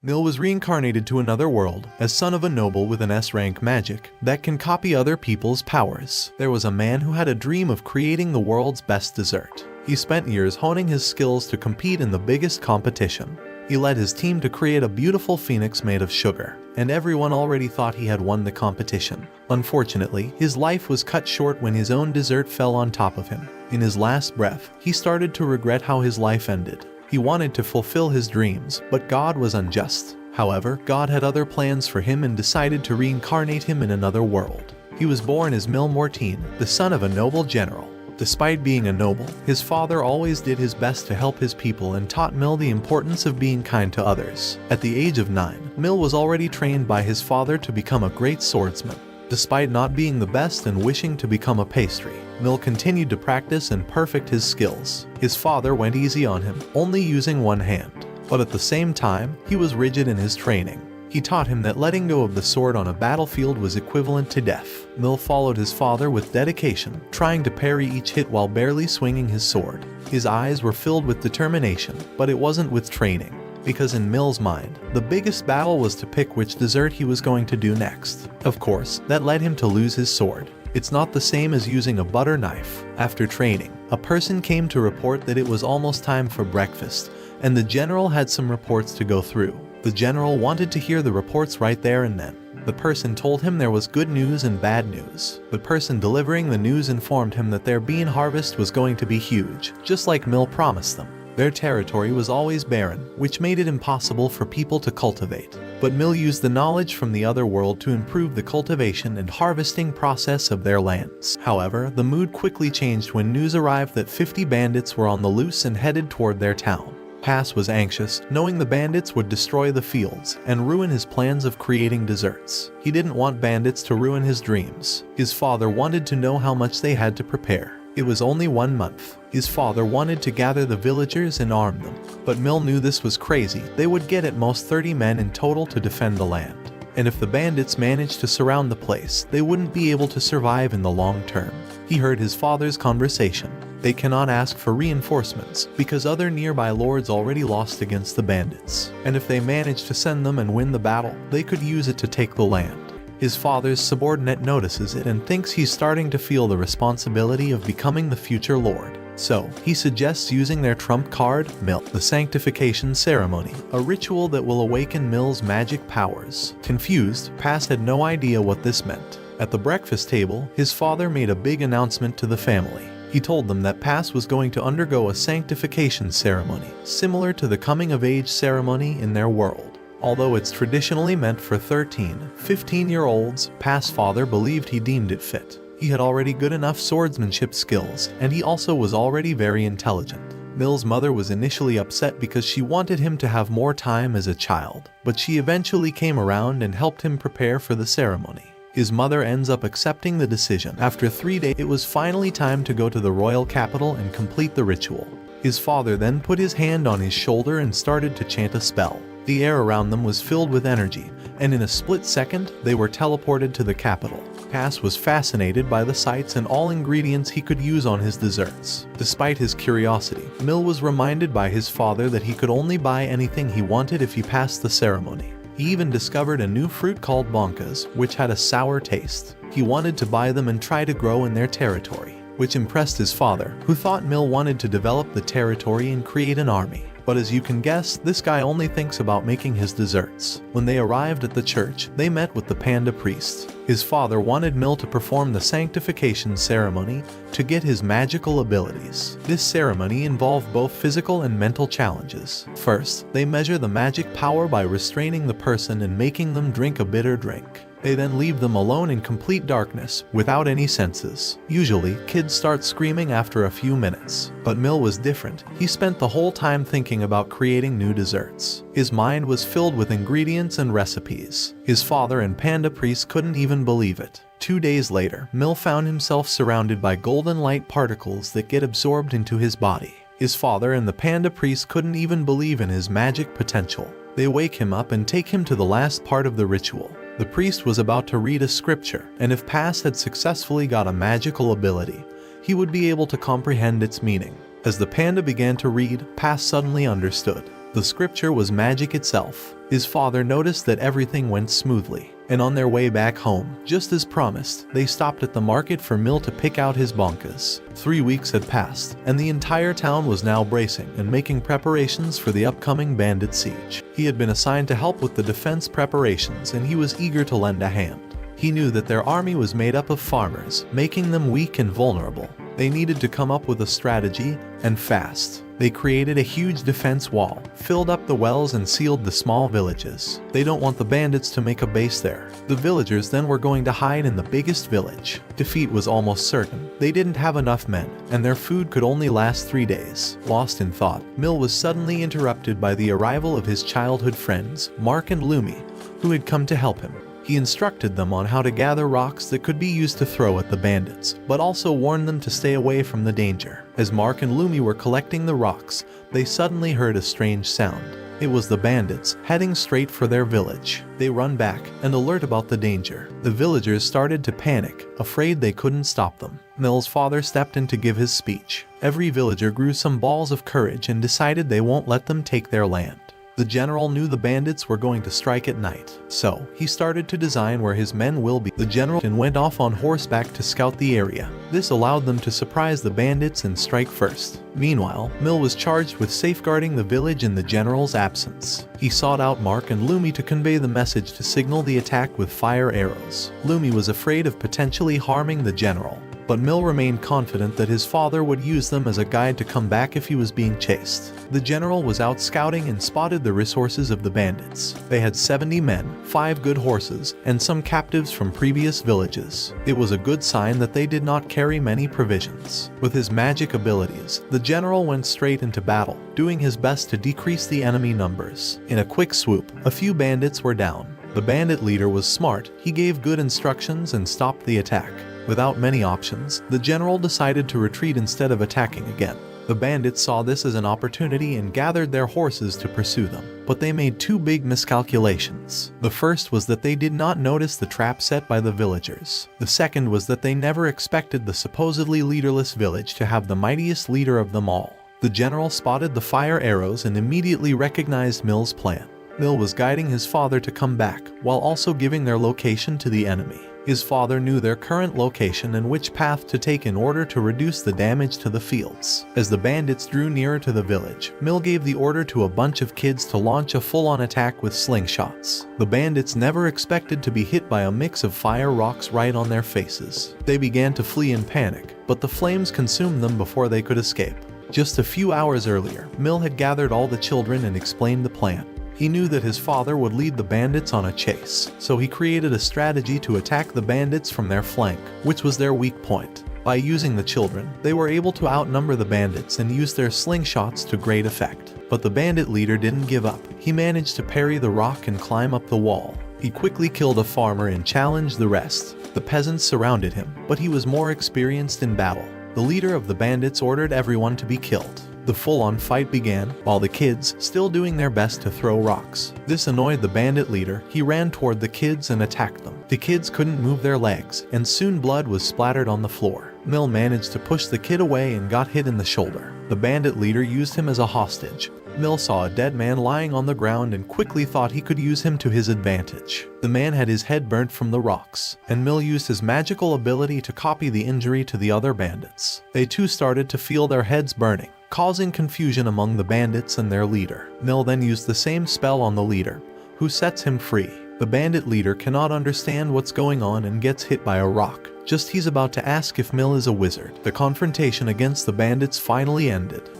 Mil was reincarnated to another world as son of a noble with an S-rank magic that can copy other people's powers. There was a man who had a dream of creating the world's best dessert. He spent years honing his skills to compete in the biggest competition. He led his team to create a beautiful phoenix made of sugar, and everyone already thought he had won the competition. Unfortunately, his life was cut short when his own dessert fell on top of him. In his last breath, he started to regret how his life ended. He wanted to fulfill his dreams, but God was unjust. However, God had other plans for him and decided to reincarnate him in another world. He was born as Mil Mortine, the son of a noble general. Despite being a noble, his father always did his best to help his people and taught Mil the importance of being kind to others. At the age of 9, Mil was already trained by his father to become a great swordsman. Despite not being the best and wishing to become a pastry, Mil continued to practice and perfect his skills. His father went easy on him, only using one hand. But at the same time, he was rigid in his training. He taught him that letting go of the sword on a battlefield was equivalent to death. Mil followed his father with dedication, trying to parry each hit while barely swinging his sword. His eyes were filled with determination, but it wasn't with training. Because in Mil's mind, the biggest battle was to pick which dessert he was going to do next. Of course, that led him to lose his sword. It's not the same as using a butter knife. After training, a person came to report that it was almost time for breakfast, and the general had some reports to go through. The general wanted to hear the reports right there and then. The person told him there was good news and bad news. The person delivering the news informed him that their bean harvest was going to be huge, just like Mil promised them. Their territory was always barren, which made it impossible for people to cultivate. But Mil used the knowledge from the other world to improve the cultivation and harvesting process of their lands. However, the mood quickly changed when news arrived that 50 bandits were on the loose and headed toward their town. Pass was anxious, knowing the bandits would destroy the fields and ruin his plans of creating desserts. He didn't want bandits to ruin his dreams. His father wanted to know how much they had to prepare. It was only 1 month. His father wanted to gather the villagers and arm them. But Mil knew this was crazy. They would get at most 30 men in total to defend the land. And if the bandits managed to surround the place, they wouldn't be able to survive in the long term. He heard his father's conversation. They cannot ask for reinforcements because other nearby lords already lost against the bandits. And if they manage to send them and win the battle, they could use it to take the land. His father's subordinate notices it and thinks he's starting to feel the responsibility of becoming the future lord. So, he suggests using their trump card, Mil, the sanctification ceremony, a ritual that will awaken Mil's magic powers. Confused, Pass had no idea what this meant. At the breakfast table, his father made a big announcement to the family. He told them that Pass was going to undergo a sanctification ceremony, similar to the coming-of-age ceremony in their world. Although it's traditionally meant for 13, 15-year-olds, Pass' father believed he deemed it fit. He had already good enough swordsmanship skills, and he also was already very intelligent. Mil's mother was initially upset because she wanted him to have more time as a child, but she eventually came around and helped him prepare for the ceremony. His mother ends up accepting the decision. After 3 days, it was finally time to go to the royal capital and complete the ritual. His father then put his hand on his shoulder and started to chant a spell. The air around them was filled with energy, and in a split second, they were teleported to the capital. Pass was fascinated by the sights and all ingredients he could use on his desserts. Despite his curiosity, Mil was reminded by his father that he could only buy anything he wanted if he passed the ceremony. He even discovered a new fruit called bonkas, which had a sour taste. He wanted to buy them and try to grow in their territory, which impressed his father, who thought Mil wanted to develop the territory and create an army. But as you can guess, this guy only thinks about making his desserts. When they arrived at the church, they met with the panda priest. His father wanted Mil to perform the sanctification ceremony to get his magical abilities. This ceremony involved both physical and mental challenges. First, they measure the magic power by restraining the person and making them drink a bitter drink. They then leave them alone in complete darkness, without any senses. Usually, kids start screaming after a few minutes. But Mil was different. He spent the whole time thinking about creating new desserts. His mind was filled with ingredients and recipes. His father and panda priest couldn't even believe it. 2 days later, Mil found himself surrounded by golden light particles that get absorbed into his body. His father and the panda priest couldn't even believe in his magic potential. They wake him up and take him to the last part of the ritual. The priest was about to read a scripture, and if Pass had successfully got a magical ability, he would be able to comprehend its meaning. As the panda began to read, Pass suddenly understood. The scripture was magic itself. His father noticed that everything went smoothly, and on their way back home, just as promised, they stopped at the market for Mil to pick out his bonkas. 3 weeks had passed, and the entire town was now bracing and making preparations for the upcoming bandit siege. He had been assigned to help with the defense preparations, and he was eager to lend a hand. He knew that their army was made up of farmers, making them weak and vulnerable. They needed to come up with a strategy, and fast. They created a huge defense wall, filled up the wells and sealed the small villages. They don't want the bandits to make a base there. The villagers then were going to hide in the biggest village. Defeat was almost certain. They didn't have enough men, and their food could only last 3 days. Lost in thought, Mil was suddenly interrupted by the arrival of his childhood friends, Mark and Lumi, who had come to help him. He instructed them on how to gather rocks that could be used to throw at the bandits, but also warned them to stay away from the danger. As Mark and Lumi were collecting the rocks, they suddenly heard a strange sound. It was the bandits, heading straight for their village. They run back and alert about the danger. The villagers started to panic, afraid they couldn't stop them. Mil's father stepped in to give his speech. Every villager grew some balls of courage and decided they won't let them take their land. The general knew the bandits were going to strike at night, so he started to design where his men will be. The general went off on horseback to scout the area. This allowed them to surprise the bandits and strike first. Meanwhile, Mil was charged with safeguarding the village in the general's absence. He sought out Mark and Lumi to convey the message to signal the attack with fire arrows. Lumi was afraid of potentially harming the general, but Mil remained confident that his father would use them as a guide to come back if he was being chased. The general was out scouting and spotted the resources of the bandits. They had 70 men, 5 good horses, and some captives from previous villages. It was a good sign that they did not carry many provisions. With his magic abilities, the general went straight into battle, doing his best to decrease the enemy numbers. In a quick swoop, a few bandits were down. The bandit leader was smart. He gave good instructions and stopped the attack. Without many options, the general decided to retreat instead of attacking again. The bandits saw this as an opportunity and gathered their horses to pursue them. But they made 2 big miscalculations. The first was that they did not notice the trap set by the villagers. The second was that they never expected the supposedly leaderless village to have the mightiest leader of them all. The general spotted the fire arrows and immediately recognized Mil's plan. Mil was guiding his father to come back, while also giving their location to the enemy. His father knew their current location and which path to take in order to reduce the damage to the fields. As the bandits drew nearer to the village, Mil gave the order to a bunch of kids to launch a full-on attack with slingshots. The bandits never expected to be hit by a mix of fire rocks right on their faces. They began to flee in panic, but the flames consumed them before they could escape. Just a few hours earlier, Mil had gathered all the children and explained the plan. He knew that his father would lead the bandits on a chase, so he created a strategy to attack the bandits from their flank, which was their weak point. By using the children, they were able to outnumber the bandits and use their slingshots to great effect. But the bandit leader didn't give up. He managed to parry the rock and climb up the wall. He quickly killed a farmer and challenged the rest. The peasants surrounded him, but he was more experienced in battle. The leader of the bandits ordered everyone to be killed. The full-on fight began, while the kids still doing their best to throw rocks. This annoyed the bandit leader. He ran toward the kids and attacked them. The kids couldn't move their legs, and soon blood was splattered on the floor. Mil managed to push the kid away and got hit in the shoulder. The bandit leader used him as a hostage. Mil saw a dead man lying on the ground and quickly thought he could use him to his advantage. The man had his head burnt from the rocks, and Mil used his magical ability to copy the injury to the other bandits. They too started to feel their heads burning, causing confusion among the bandits and their leader. Mil then used the same spell on the leader, who sets him free. The bandit leader cannot understand what's going on and gets hit by a rock. Just he's about to ask if Mil is a wizard. The confrontation against the bandits finally ended.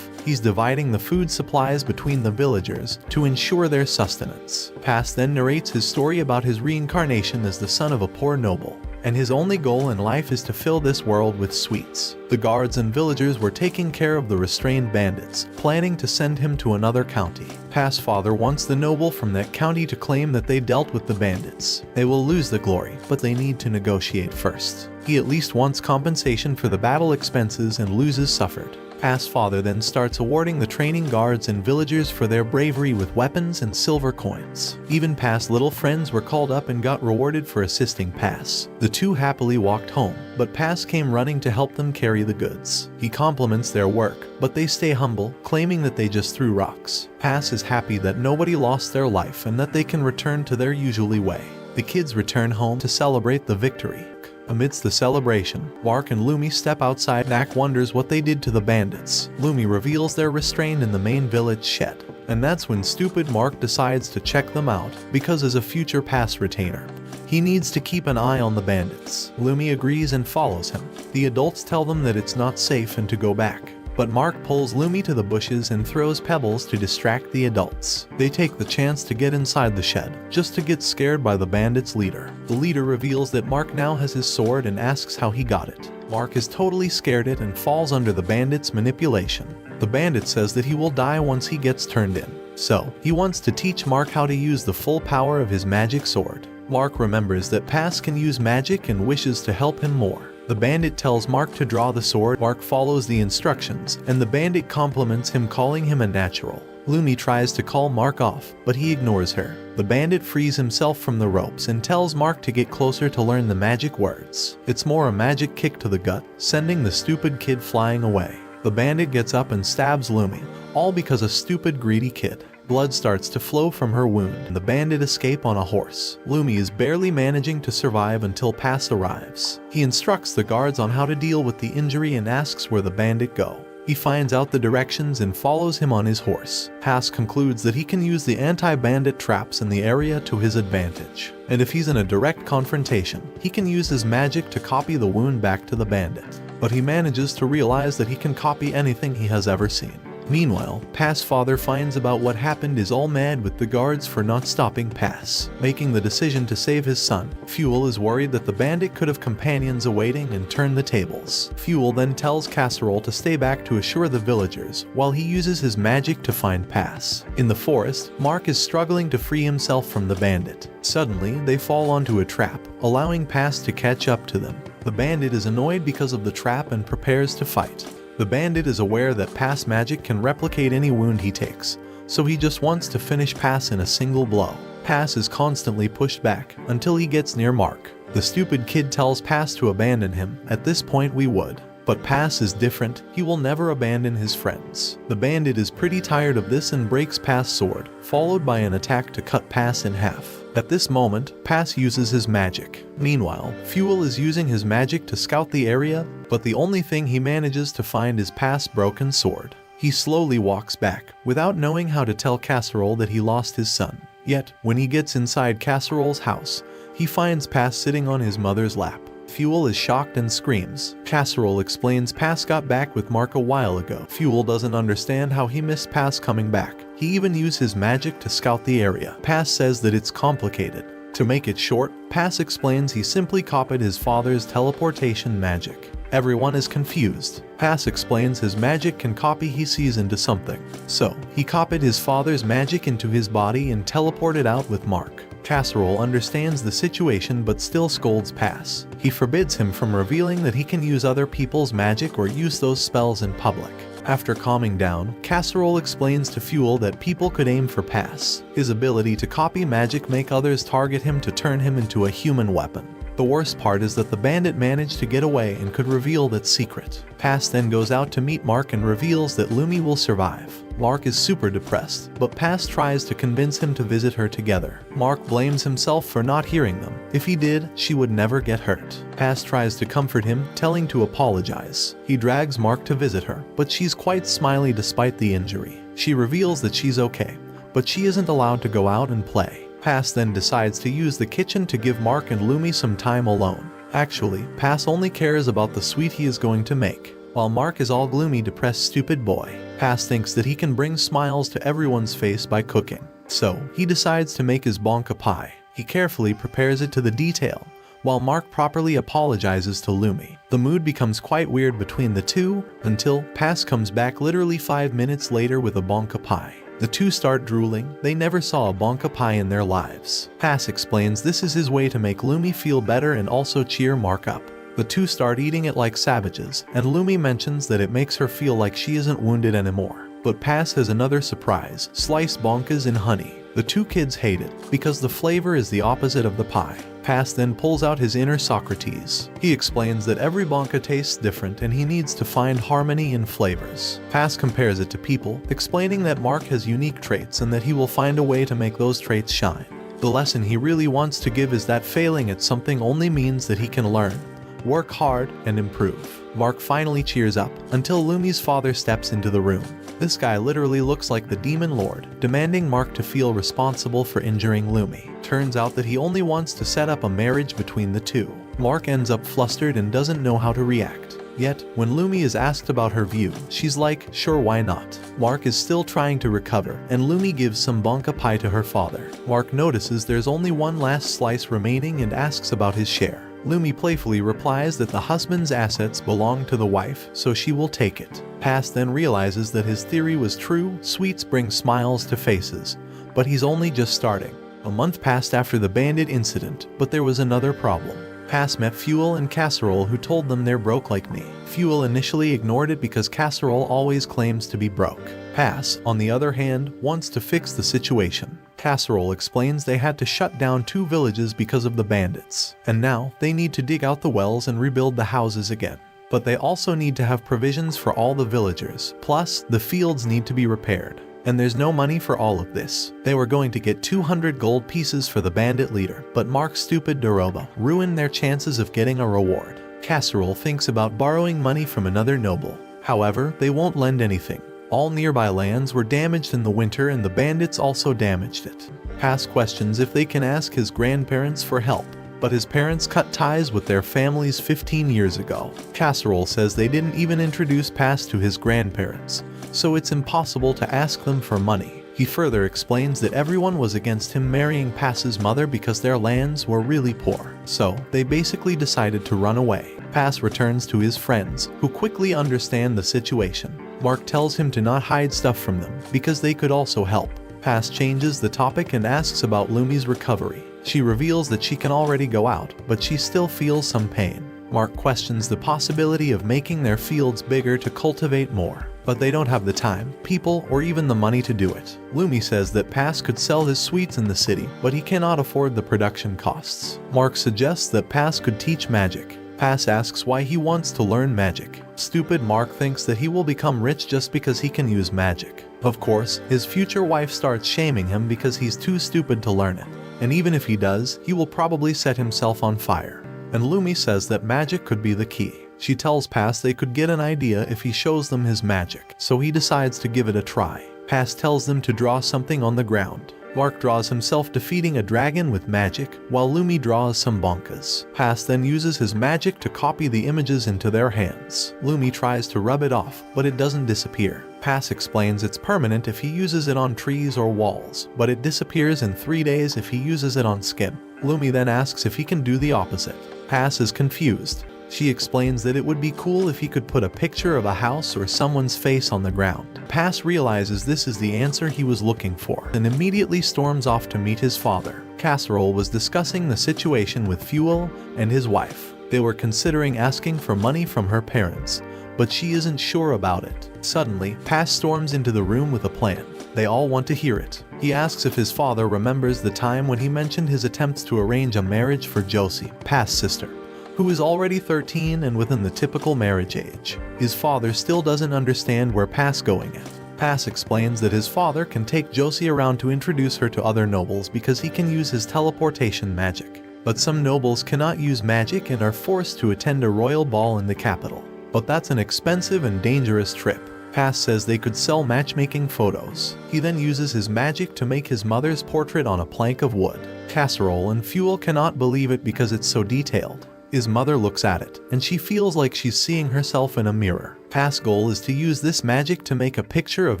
He's dividing the food supplies between the villagers to ensure their sustenance. Pass then narrates his story about his reincarnation as the son of a poor noble, and his only goal in life is to fill this world with sweets. The guards and villagers were taking care of the restrained bandits, planning to send him to another county. Pass father wants the noble from that county to claim that they dealt with the bandits. They will lose the glory, but they need to negotiate first. He at least wants compensation for the battle expenses and loses suffered. Pass' father then starts awarding the training guards and villagers for their bravery with weapons and silver coins. Even Pass' little friends were called up and got rewarded for assisting Pass. The two happily walked home, but Pass came running to help them carry the goods. He compliments their work, but they stay humble, claiming that they just threw rocks. Pass is happy that nobody lost their life and that they can return to their usual way. The kids return home to celebrate the victory. Amidst the celebration, Mark and Lumi step outside. Nak wonders what they did to the bandits. Lumi reveals they're restrained in the main village shed. And that's when stupid Mark decides to check them out, because as a future Pass retainer, he needs to keep an eye on the bandits. Lumi agrees and follows him. The adults tell them that it's not safe and to go back. But Mark pulls Lumi to the bushes and throws pebbles to distract the adults. They take the chance to get inside the shed, just to get scared by the bandits' leader. The leader reveals that Mark now has his sword and asks how he got it. Mark is totally scared it and falls under the bandits' manipulation. The bandit says that he will die once he gets turned in. So, he wants to teach Mark how to use the full power of his magic sword. Mark remembers that Pass can use magic and wishes to help him more. The bandit tells Mark to draw the sword. Mark follows the instructions, and the bandit compliments him, calling him a natural. Lumi tries to call Mark off, but he ignores her. The bandit frees himself from the ropes and tells Mark to get closer to learn the magic words. It's more a magic kick to the gut, sending the stupid kid flying away. The bandit gets up and stabs Lumi, all because a stupid greedy kid. Blood starts to flow from her wound, and the bandit escape on a horse. Lumi is barely managing to survive until Pass arrives. He instructs the guards on how to deal with the injury and asks where the bandit go. He finds out the directions and follows him on his horse. Pass concludes that he can use the anti-bandit traps in the area to his advantage. And if he's in a direct confrontation, he can use his magic to copy the wound back to the bandit. But he manages to realize that he can copy anything he has ever seen. Meanwhile, Pass' father finds about what happened, is all mad with the guards for not stopping Pass, making the decision to save his son. Fuel is worried that the bandit could have companions awaiting and turn the tables. Fuel then tells Casserole to stay back to assure the villagers, while he uses his magic to find Pass. In the forest, Mark is struggling to free himself from the bandit. Suddenly, they fall onto a trap, allowing Pass to catch up to them. The bandit is annoyed because of the trap and prepares to fight. The bandit is aware that Pass magic can replicate any wound he takes, so he just wants to finish Pass in a single blow. Pass is constantly pushed back until he gets near Mark. The stupid kid tells Pass to abandon him. At this point we would. But Pass is different. He will never abandon his friends. The bandit is pretty tired of this and breaks Pass' sword, followed by an attack to cut Pass in half. At this moment, Pass uses his magic. Meanwhile, Fuel is using his magic to scout the area, but the only thing he manages to find is Pass' broken sword. He slowly walks back, without knowing how to tell Casserole that he lost his son. Yet, when he gets inside Casserole's house, he finds Pass sitting on his mother's lap. Fuel is shocked and screams. Casserole explains Pass got back with Mark a while ago. Fuel doesn't understand how he missed Pass coming back. He even used his magic to scout the area. Pass says that it's complicated. To make it short, Pass explains he simply copied his father's teleportation magic. Everyone is confused. Pass explains his magic can copy he sees into something. So, he copied his father's magic into his body and teleported out with Mark. Casserole understands the situation but still scolds Pass. He forbids him from revealing that he can use other people's magic or use those spells in public. After calming down, Casserole explains to Fuel that people could aim for Pass. His ability to copy magic make others target him to turn him into a human weapon. The worst part is that the bandit managed to get away and could reveal that secret. Pass then goes out to meet Mark and reveals that Lumi will survive. Mark is super depressed, but Pass tries to convince him to visit her together. Mark blames himself for not hearing them. If he did, she would never get hurt. Pass tries to comfort him, telling to apologize. He drags Mark to visit her, but she's quite smiley despite the injury. She reveals that she's okay, but she isn't allowed to go out and play. Pass then decides to use the kitchen to give Mark and Lumi some time alone. Actually, Pass only cares about the sweet he is going to make, while Mark is all gloomy, depressed stupid boy. Pass thinks that he can bring smiles to everyone's face by cooking. So, he decides to make his bonka pie. He carefully prepares it to the detail, while Mark properly apologizes to Lumi. The mood becomes quite weird between the two, until Pass comes back literally 5 minutes later with a bonka pie. The two start drooling. They never saw a bonka pie in their lives. Pass explains this is his way to make Lumi feel better and also cheer Mark up. The two start eating it like savages, and Lumi mentions that it makes her feel like she isn't wounded anymore. But Pass has another surprise: sliced bonkas in honey. The two kids hate it, because the flavor is the opposite of the pie. Pass then pulls out his inner Socrates. He explains that every bonka tastes different and he needs to find harmony in flavors. Pass compares it to people, explaining that Mark has unique traits and that he will find a way to make those traits shine. The lesson he really wants to give is that failing at something only means that he can learn, work hard, and improve. Mark finally cheers up, until Lumi's father steps into the room. This guy literally looks like the Demon Lord, demanding Mark to feel responsible for injuring Lumi. Turns out that he only wants to set up a marriage between the two. Mark ends up flustered and doesn't know how to react. Yet, when Lumi is asked about her view, she's like, sure, why not? Mark is still trying to recover, and Lumi gives some bonka pie to her father. Mark notices there's only one last slice remaining and asks about his share. Lumi playfully replies that the husband's assets belong to the wife, so she will take it. Pass then realizes that his theory was true. Sweets bring smiles to faces, but he's only just starting. A month passed after the bandit incident, but there was another problem. Pass met Fuel and Casserole, who told them they're broke like me. Fuel initially ignored it because Casserole always claims to be broke. Pass, on the other hand, wants to fix the situation. Casserole explains they had to shut down 2 villages because of the bandits, and now they need to dig out the wells and rebuild the houses again. But they also need to have provisions for all the villagers, plus the fields need to be repaired. And there's no money for all of this. They were going to get 200 gold pieces for the bandit leader, but Mark's stupid Doroba ruined their chances of getting a reward. Casserole thinks about borrowing money from another noble. However, they won't lend anything. All nearby lands were damaged in the winter and the bandits also damaged it. Pass questions if they can ask his grandparents for help, but his parents cut ties with their families 15 years ago. Casserole says they didn't even introduce Pass to his grandparents, so it's impossible to ask them for money. He further explains that everyone was against him marrying Pass's mother because their lands were really poor, so they basically decided to run away. Pass returns to his friends, who quickly understand the situation. Mark tells him to not hide stuff from them, because they could also help. Pass changes the topic and asks about Lumi's recovery. She reveals that she can already go out, but she still feels some pain. Mark questions the possibility of making their fields bigger to cultivate more, but they don't have the time, people, or even the money to do it. Lumi says that Pass could sell his sweets in the city, but he cannot afford the production costs. Mark suggests that Pass could teach magic. Pass asks why he wants to learn magic. Stupid Mark thinks that he will become rich just because he can use magic. Of course, his future wife starts shaming him because he's too stupid to learn it. And even if he does, he will probably set himself on fire. And Lumi says that magic could be the key. She tells Pass they could get an idea if he shows them his magic, so he decides to give it a try. Pass tells them to draw something on the ground. Mark draws himself defeating a dragon with magic, while Lumi draws some bonkas. Pass then uses his magic to copy the images into their hands. Lumi tries to rub it off, but it doesn't disappear. Pass explains it's permanent if he uses it on trees or walls, but it disappears in 3 days if he uses it on skin. Lumi then asks if he can do the opposite. Pass is confused. She explains that it would be cool if he could put a picture of a house or someone's face on the ground. Pass realizes this is the answer he was looking for, and immediately storms off to meet his father. Casserole was discussing the situation with Fuel and his wife. They were considering asking for money from her parents, but she isn't sure about it. Suddenly, Pass storms into the room with a plan. They all want to hear it. He asks if his father remembers the time when he mentioned his attempts to arrange a marriage for Josie, Pass' sister, who is already 13 and within the typical marriage age. His father still doesn't understand where Pass going at. Pass explains that his father can take Josie around to introduce her to other nobles because he can use his teleportation magic. But some nobles cannot use magic and are forced to attend a royal ball in the capital. But that's an expensive and dangerous trip. Pass says they could sell matchmaking photos. He then uses his magic to make his mother's portrait on a plank of wood. Casserole and Fuel cannot believe it because it's so detailed. His mother looks at it, and she feels like she's seeing herself in a mirror. Pass' goal is to use this magic to make a picture of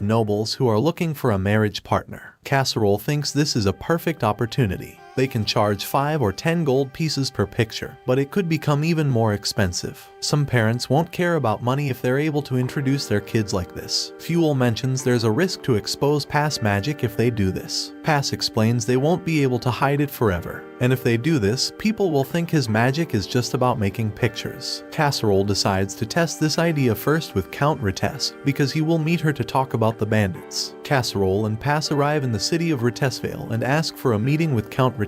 nobles who are looking for a marriage partner. Casserole thinks this is a perfect opportunity. They can charge 5 or 10 gold pieces per picture, but it could become even more expensive. Some parents won't care about money if they're able to introduce their kids like this. Fuel mentions there's a risk to expose Pass' magic if they do this. Pass explains they won't be able to hide it forever, and if they do this, people will think his magic is just about making pictures. Casserole decides to test this idea first with Count Rites, because he will meet her to talk about the bandits. Casserole and Pass arrive in the city of Ritesvale and ask for a meeting with Count Rites.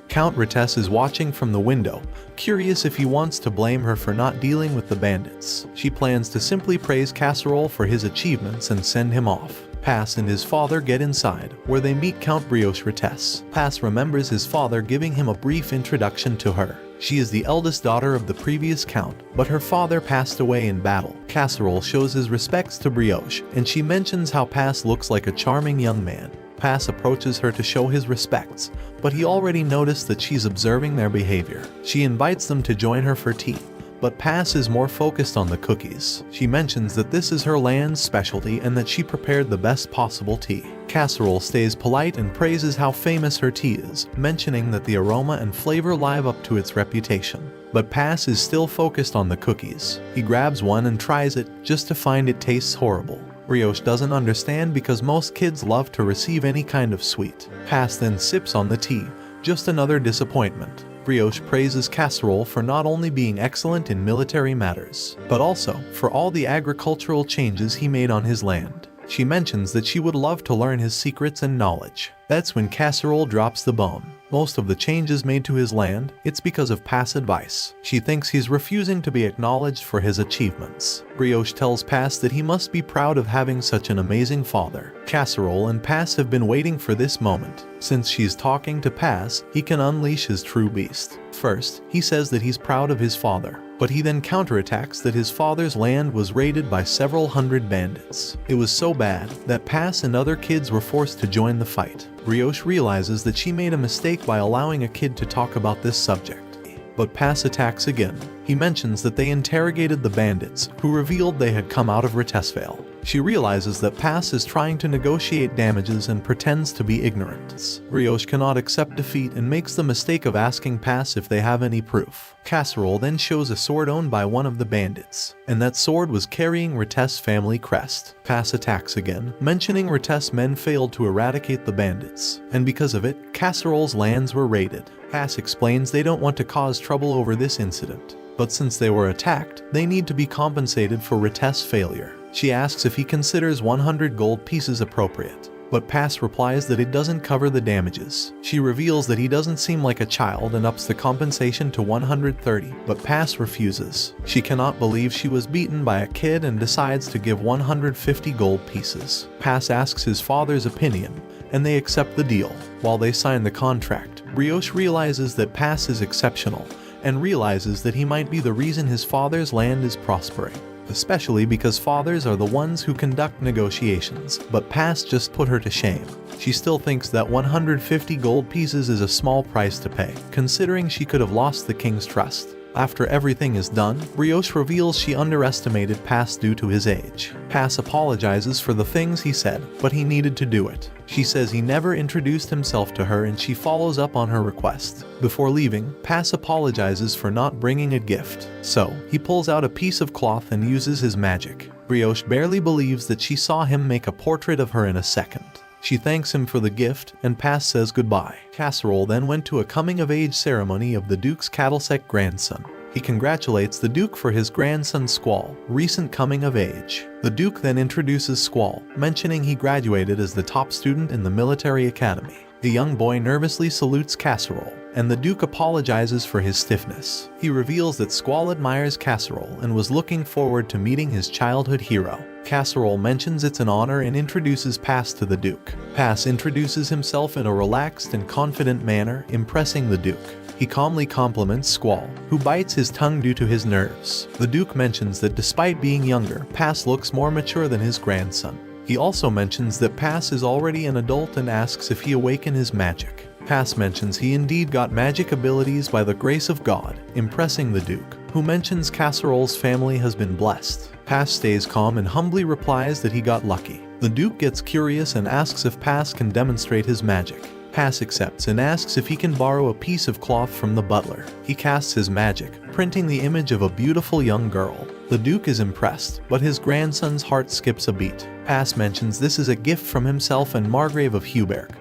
Count Rites is watching from the window, curious if he wants to blame her for not dealing with the bandits. She plans to simply praise Casserole for his achievements and send him off. Pass and his father get inside, where they meet Count Brioche Rites. Pass remembers his father giving him a brief introduction to her. She is the eldest daughter of the previous count, but her father passed away in battle. Casserole shows his respects to Brioche, and she mentions how Pass looks like a charming young man. Pass approaches her to show his respects, but he already noticed that she's observing their behavior. She invites them to join her for tea, but Pass is more focused on the cookies. She mentions that this is her land's specialty and that she prepared the best possible tea. Casserole stays polite and praises how famous her tea is, mentioning that the aroma and flavor live up to its reputation. But Pass is still focused on the cookies. He grabs one and tries it, just to find it tastes horrible. Brioche doesn't understand because most kids love to receive any kind of sweet. Pass then sips on the tea, just another disappointment. Brioche praises Casserole for not only being excellent in military matters, but also for all the agricultural changes he made on his land. She mentions that she would love to learn his secrets and knowledge. That's when Casserole drops the bomb. Most of the changes made to his land, it's because of Pass' advice. She thinks he's refusing to be acknowledged for his achievements. Brioche tells Pass that he must be proud of having such an amazing father. Casserole and Pass have been waiting for this moment. Since she's talking to Pass, he can unleash his true beast. First, he says that he's proud of his father, but he then counterattacks that his father's land was raided by several hundred bandits. It was so bad that Pass and other kids were forced to join the fight. Brioche realizes that she made a mistake by allowing a kid to talk about this subject. But Pass attacks again. He mentions that they interrogated the bandits, who revealed they had come out of Ritesvale. She realizes that Pass is trying to negotiate damages and pretends to be ignorant. Brioche cannot accept defeat and makes the mistake of asking Pass if they have any proof. Casserole then shows a sword owned by one of the bandits, and that sword was carrying Rites' family crest. Pass attacks again, mentioning Rites' men failed to eradicate the bandits, and because of it, Casserole's lands were raided. Pass explains they don't want to cause trouble over this incident, but since they were attacked, they need to be compensated for Rites' failure. She asks if he considers 100 gold pieces appropriate, but Pass replies that it doesn't cover the damages. She reveals that he doesn't seem like a child and ups the compensation to 130, but Pass refuses. She cannot believe she was beaten by a kid and decides to give 150 gold pieces. Pass asks his father's opinion, and they accept the deal. While they sign the contract, Brioche realizes that Pass is exceptional, and realizes that he might be the reason his father's land is prospering. Especially because fathers are the ones who conduct negotiations, but Pass just put her to shame. She still thinks that 150 gold pieces is a small price to pay, considering she could have lost the king's trust. After everything is done, Brioche reveals she underestimated Pass due to his age. Pass apologizes for the things he said, but he needed to do it. She says he never introduced himself to her and she follows up on her request. Before leaving, Pass apologizes for not bringing a gift. So, he pulls out a piece of cloth and uses his magic. Brioche barely believes that she saw him make a portrait of her in a second. She thanks him for the gift, and Pass says goodbye. Casserole then went to a coming-of-age ceremony of the Duke's Cattlesec grandson. He congratulates the Duke for his grandson Squall, recent coming of age. The Duke then introduces Squall, mentioning he graduated as the top student in the military academy. The young boy nervously salutes Casserole, and the Duke apologizes for his stiffness. He reveals that Squall admires Casserole and was looking forward to meeting his childhood hero. Casserole mentions it's an honor and introduces Pass to the Duke. Pass introduces himself in a relaxed and confident manner, impressing the Duke. He calmly compliments Squall, who bites his tongue due to his nerves. The Duke mentions that despite being younger, Pass looks more mature than his grandson. He also mentions that Pass is already an adult and asks if he awakened his magic. Pass mentions he indeed got magic abilities by the grace of God, impressing the Duke. who mentions Casserole's family has been blessed. Pass stays calm and humbly replies that he got lucky. The Duke gets curious and asks if Pass can demonstrate his magic. Pass accepts and asks if he can borrow a piece of cloth from the butler. He casts his magic, printing the image of a beautiful young girl. The Duke is impressed, but his grandson's heart skips a beat. Pass mentions this is a gift from himself and Margrave of Huberg,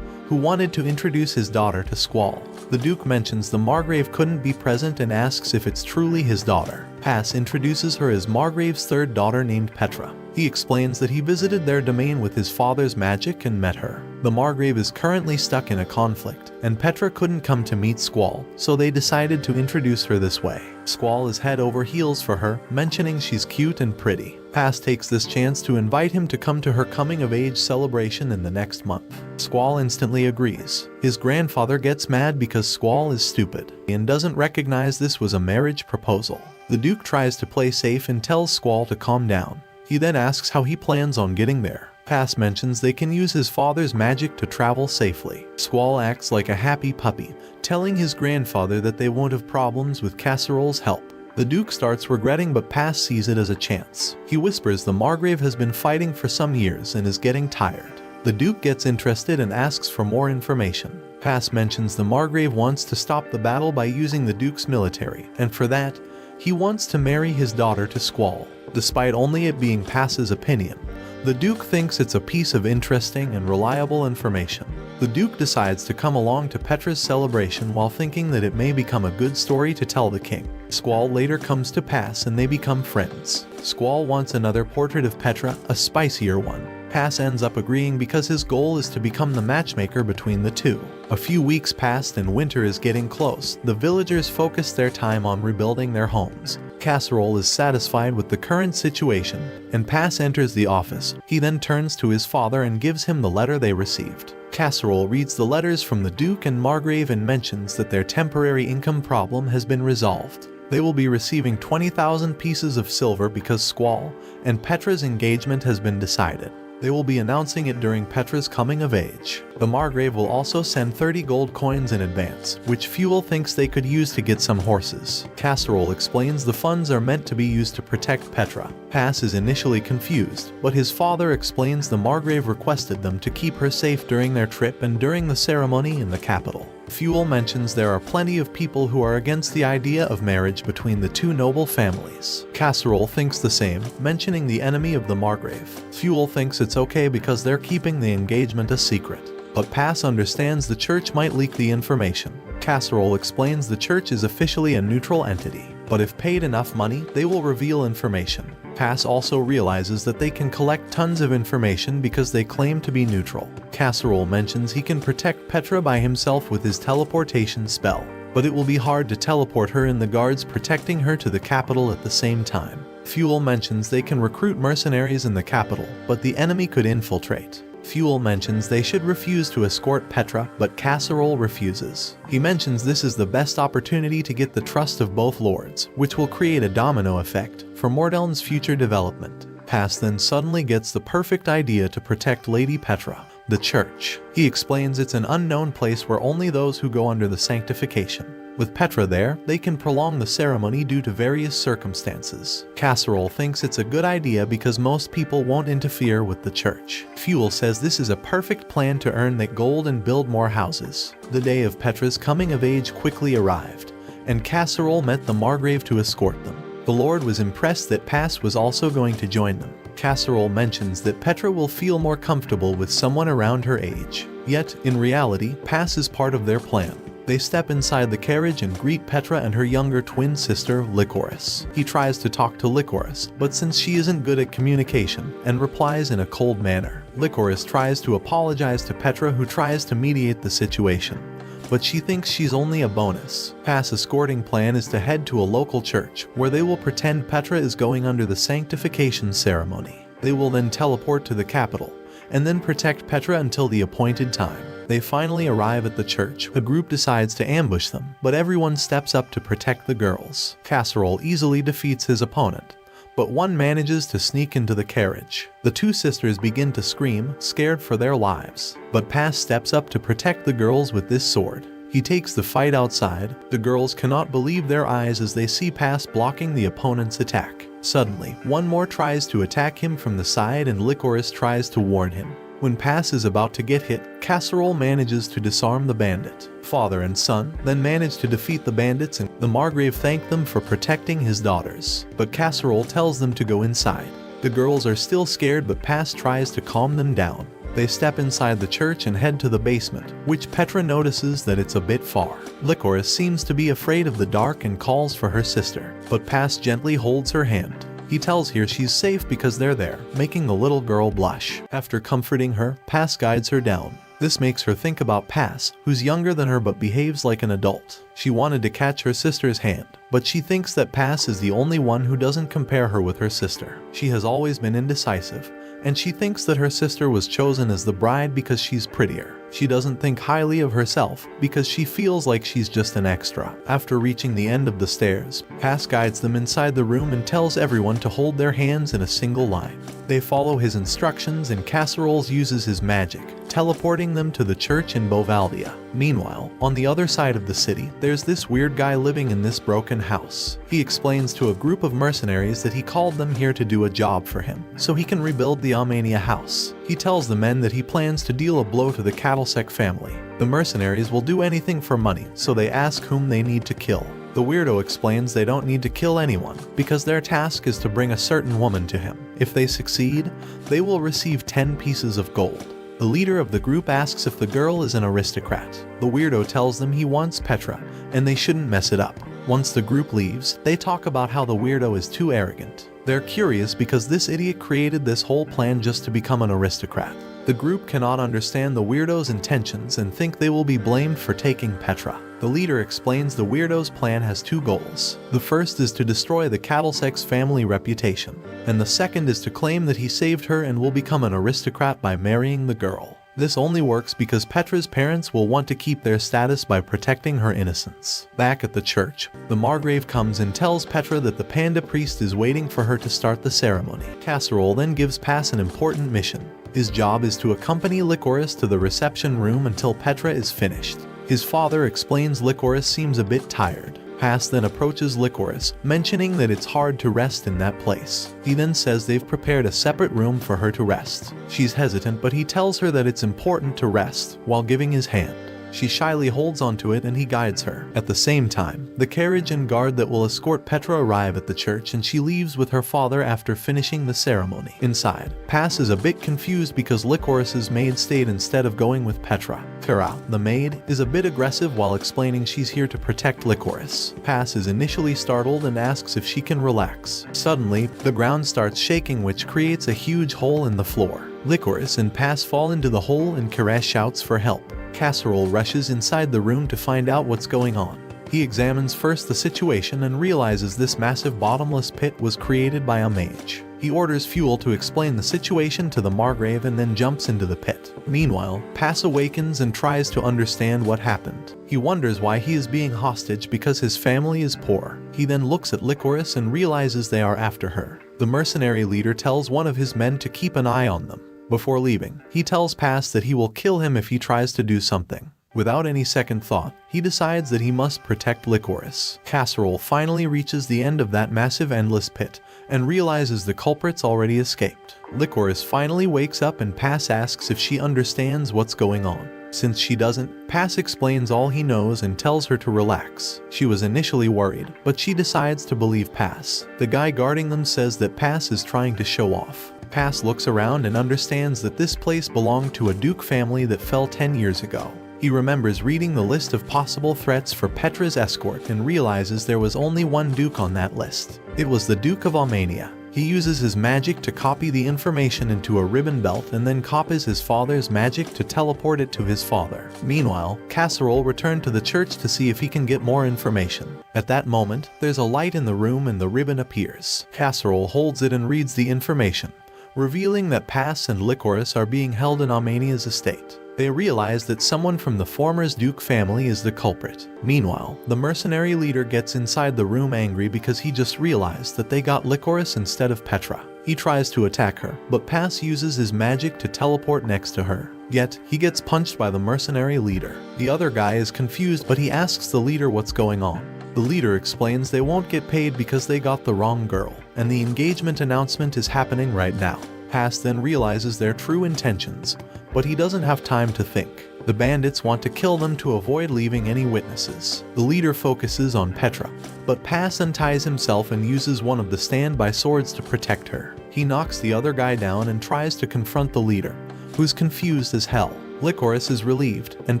who wanted to introduce his daughter to Squall. The Duke mentions the Margrave couldn't be present and asks if it's truly his daughter. Pass introduces her as Margrave's third daughter named Petra. He explains that he visited their domain with his father's magic and met her. The Margrave is currently stuck in a conflict, and Petra couldn't come to meet Squall, so they decided to introduce her this way. Squall is head over heels for her, mentioning she's cute and pretty. Pass takes this chance to invite him to come to her coming-of-age celebration in the next month. Squall instantly agrees. His grandfather gets mad because Squall is stupid and doesn't recognize this was a marriage proposal. The Duke tries to play safe and tells Squall to calm down. He then asks how he plans on getting there. Pass mentions they can use his father's magic to travel safely. Squall acts like a happy puppy, telling his grandfather that they won't have problems with Casserole's help. The Duke starts regretting, but Pass sees it as a chance. He whispers the Margrave has been fighting for some years and is getting tired. The Duke gets interested and asks for more information. Pass mentions the Margrave wants to stop the battle by using the Duke's military, and for that, he wants to marry his daughter to Squall. Despite only it being Pass's opinion, the Duke thinks it's a piece of interesting and reliable information. The Duke decides to come along to Petra's celebration while thinking that it may become a good story to tell the king. Squall later comes to Pass and they become friends. Squall wants another portrait of Petra, a spicier one. Pass ends up agreeing because his goal is to become the matchmaker between the two. A few weeks passed and winter is getting close. The villagers focus their time on rebuilding their homes. Casserole is satisfied with the current situation, and Pass enters the office. He then turns to his father and gives him the letter they received. Casserole reads the letters from the Duke and Margrave and mentions that their temporary income problem has been resolved. They will be receiving 20,000 pieces of silver because Squall and Petra's engagement has been decided. They will be announcing it during Petra's coming of age. The Margrave will also send 30 gold coins in advance, which Fuel thinks they could use to get some horses. Casserole explains the funds are meant to be used to protect Petra. Pass is initially confused, but his father explains the Margrave requested them to keep her safe during their trip and during the ceremony in the capital. Fuel mentions there are plenty of people who are against the idea of marriage between the two noble families. Casserole thinks the same, mentioning the enemy of the Margrave. Fuel thinks it's okay because they're keeping the engagement a secret, but Pass understands the church might leak the information. Casserole explains the church is officially a neutral entity, but if paid enough money, they will reveal information. Pass also realizes that they can collect tons of information because they claim to be neutral. Casserole mentions he can protect Petra by himself with his teleportation spell, but it will be hard to teleport her and the guards protecting her to the capital at the same time. Fuel mentions they can recruit mercenaries in the capital, but the enemy could infiltrate. Fuel mentions they should refuse to escort Petra, but Casserole refuses. He mentions this is the best opportunity to get the trust of both lords, which will create a domino effect for Mordeln's future development. Pass then suddenly gets the perfect idea to protect Lady Petra, the church. He explains it's an unknown place where only those who go under the sanctification. With Petra there, they can prolong the ceremony due to various circumstances. Casserole thinks it's a good idea because most people won't interfere with the church. Fuel says this is a perfect plan to earn that gold and build more houses. The day of Petra's coming of age quickly arrived, and Casserole met the Margrave to escort them. The Lord was impressed that Pass was also going to join them. Casserole mentions that Petra will feel more comfortable with someone around her age. Yet, in reality, Pass is part of their plan. They step inside the carriage and greet Petra and her younger twin sister, Lycoris. He tries to talk to Lycoris, but since she isn't good at communication and replies in a cold manner, Lycoris tries to apologize to Petra, who tries to mediate the situation, but she thinks she's only a bonus. Pass' escorting plan is to head to a local church, where they will pretend Petra is going under the sanctification ceremony. They will then teleport to the capital, and then protect Petra until the appointed time. They finally arrive at the church. A group decides to ambush them, but everyone steps up to protect the girls. Casserole easily defeats his opponent, but one manages to sneak into the carriage. The two sisters begin to scream, scared for their lives, but Pass steps up to protect the girls with this sword. He He takes the fight outside. The girls cannot believe their eyes as they see Pass blocking the opponent's attack. Suddenly, one more tries to attack him from the side and Licorice tries to warn him. When Pass is about to get hit, Casserole manages to disarm the bandit. Father and son then manage to defeat the bandits and the Margrave thank them for protecting his daughters. But Casserole tells them to go inside. The girls are still scared but Pass tries to calm them down. They step inside the church and head to the basement, which Petra notices that it's a bit far. Licorice seems to be afraid of the dark and calls for her sister, but Pass gently holds her hand. He tells her she's safe because they're there, making the little girl blush. After comforting her, Pass guides her down. This makes her think about Pass, who's younger than her but behaves like an adult. She wanted to catch her sister's hand, but she thinks that Pass is the only one who doesn't compare her with her sister. She has always been indecisive, and she thinks that her sister was chosen as the bride because she's prettier. She doesn't think highly of herself because she feels like she's just an extra. After reaching the end of the stairs, Pass guides them inside the room and tells everyone to hold their hands in a single line. They follow his instructions and Casseroles uses his magic, teleporting them to the church in Bovaldia. Meanwhile, on the other side of the city, there's this weird guy living in this broken house. He explains to a group of mercenaries that he called them here to do a job for him, so he can rebuild the Almania house. He tells the men that he plans to deal a blow to the Cattlesec family. The mercenaries will do anything for money, so they ask whom they need to kill. The weirdo explains they don't need to kill anyone, because their task is to bring a certain woman to him. If they succeed, they will receive 10 pieces of gold. The leader of the group asks if the girl is an aristocrat. The weirdo tells them he wants Petra, and they shouldn't mess it up. Once the group leaves, they talk about how the weirdo is too arrogant. They're curious because this idiot created this whole plan just to become an aristocrat. The group cannot understand the weirdo's intentions and think they will be blamed for taking Petra. The leader explains the weirdo's plan has two goals. The first is to destroy the Cattlesec's family reputation, and the second is to claim that he saved her and will become an aristocrat by marrying the girl. This only works because Petra's parents will want to keep their status by protecting her innocence. Back at the church, the Margrave comes and tells Petra that the panda priest is waiting for her to start the ceremony. Casserole then gives Pass an important mission. His job is to accompany Licorice to the reception room until Petra is finished. His father explains Licorice seems a bit tired. Pass then approaches Licorice, mentioning that it's hard to rest in that place. He then says they've prepared a separate room for her to rest. She's hesitant, but he tells her that it's important to rest while giving his hand. She shyly holds onto it and he guides her. At the same time, the carriage and guard that will escort Petra arrive at the church and she leaves with her father after finishing the ceremony. Inside, Pass is a bit confused because Licorice's maid stayed instead of going with Petra. Farah, the maid, is a bit aggressive while explaining she's here to protect Licorice. Pass is initially startled and asks if she can relax. Suddenly, the ground starts shaking which creates a huge hole in the floor. Licorice and Pass fall into the hole and Karesh shouts for help. Casserole rushes inside the room to find out what's going on. He examines first the situation and realizes this massive bottomless pit was created by a mage. He orders Fuel to explain the situation to the Margrave and then jumps into the pit. Meanwhile, Pass awakens and tries to understand what happened. He wonders why he is being hostage because his family is poor. He then looks at Licorice and realizes they are after her. The mercenary leader tells one of his men to keep an eye on them. Before leaving, he tells Pass that he will kill him if he tries to do something. Without any second thought, he decides that he must protect Licorice. Casserole finally reaches the end of that massive endless pit and realizes the culprit's already escaped. Licorice finally wakes up and Pass asks if she understands what's going on. Since she doesn't, Pass explains all he knows and tells her to relax. She was initially worried, but she decides to believe Pass. The guy guarding them says that Pass is trying to show off. Pass looks around and understands that this place belonged to a Duke family that fell 10 years ago. He remembers reading the list of possible threats for Petra's escort and realizes there was only one Duke on that list. It was the Duke of Almania. He uses his magic to copy the information into a ribbon belt and then copies his father's magic to teleport it to his father. Meanwhile, Casserole returned to the church to see if he can get more information. At that moment, there's a light in the room and the ribbon appears. Casserole holds it and reads the information, revealing that Pass and Licorice are being held in Almania's estate. They realize that someone from the former Duke family is the culprit. Meanwhile, the mercenary leader gets inside the room angry because he just realized that they got Licorice instead of Petra. He tries to attack her, but Pass uses his magic to teleport next to her. Yet, he gets punched by the mercenary leader. The other guy is confused, but he asks the leader what's going on. The leader explains they won't get paid because they got the wrong girl, and the engagement announcement is happening right now. Pass then realizes their true intentions, but he doesn't have time to think. The bandits want to kill them to avoid leaving any witnesses. The leader focuses on Petra, but Pass unties himself and uses one of the standby swords to protect her. He knocks the other guy down and tries to confront the leader, who's confused as hell. Lycoris is relieved, and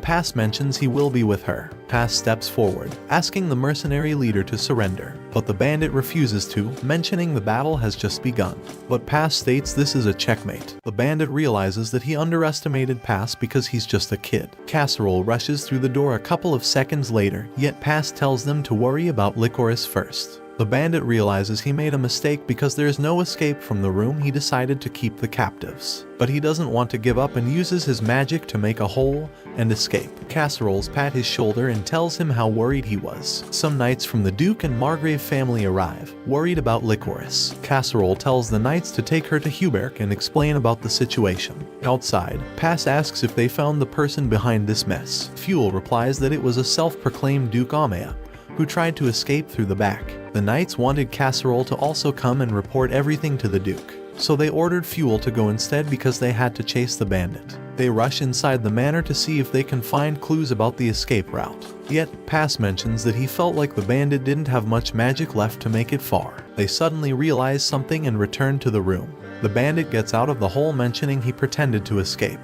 Pass mentions he will be with her. Pass steps forward, asking the mercenary leader to surrender, but the bandit refuses to, mentioning the battle has just begun. But Pass states this is a checkmate. The bandit realizes that he underestimated Pass because he's just a kid. Casserole rushes through the door a couple of seconds later, yet Pass tells them to worry about Lycoris first. The bandit realizes he made a mistake because there's no escape from the room. He decided to keep the captives. But he doesn't want to give up and uses his magic to make a hole and escape. Casseroles pat his shoulder and tells him how worried he was. Some knights from the Duke and Margrave family arrive, worried about Lycoris. Casserole tells the knights to take her to Hubert and explain about the situation. Outside, Pass asks if they found the person behind this mess. Fuel replies that it was a self-proclaimed Duke Amaya, who tried to escape through the back. The knights wanted Casserole to also come and report everything to the Duke, so they ordered Fuel to go instead because they had to chase the bandit. They rush inside the manor to see if they can find clues about the escape route. Yet, Pass mentions that he felt like the bandit didn't have much magic left to make it far. They suddenly realize something and return to the room. The bandit gets out of the hole mentioning he pretended to escape,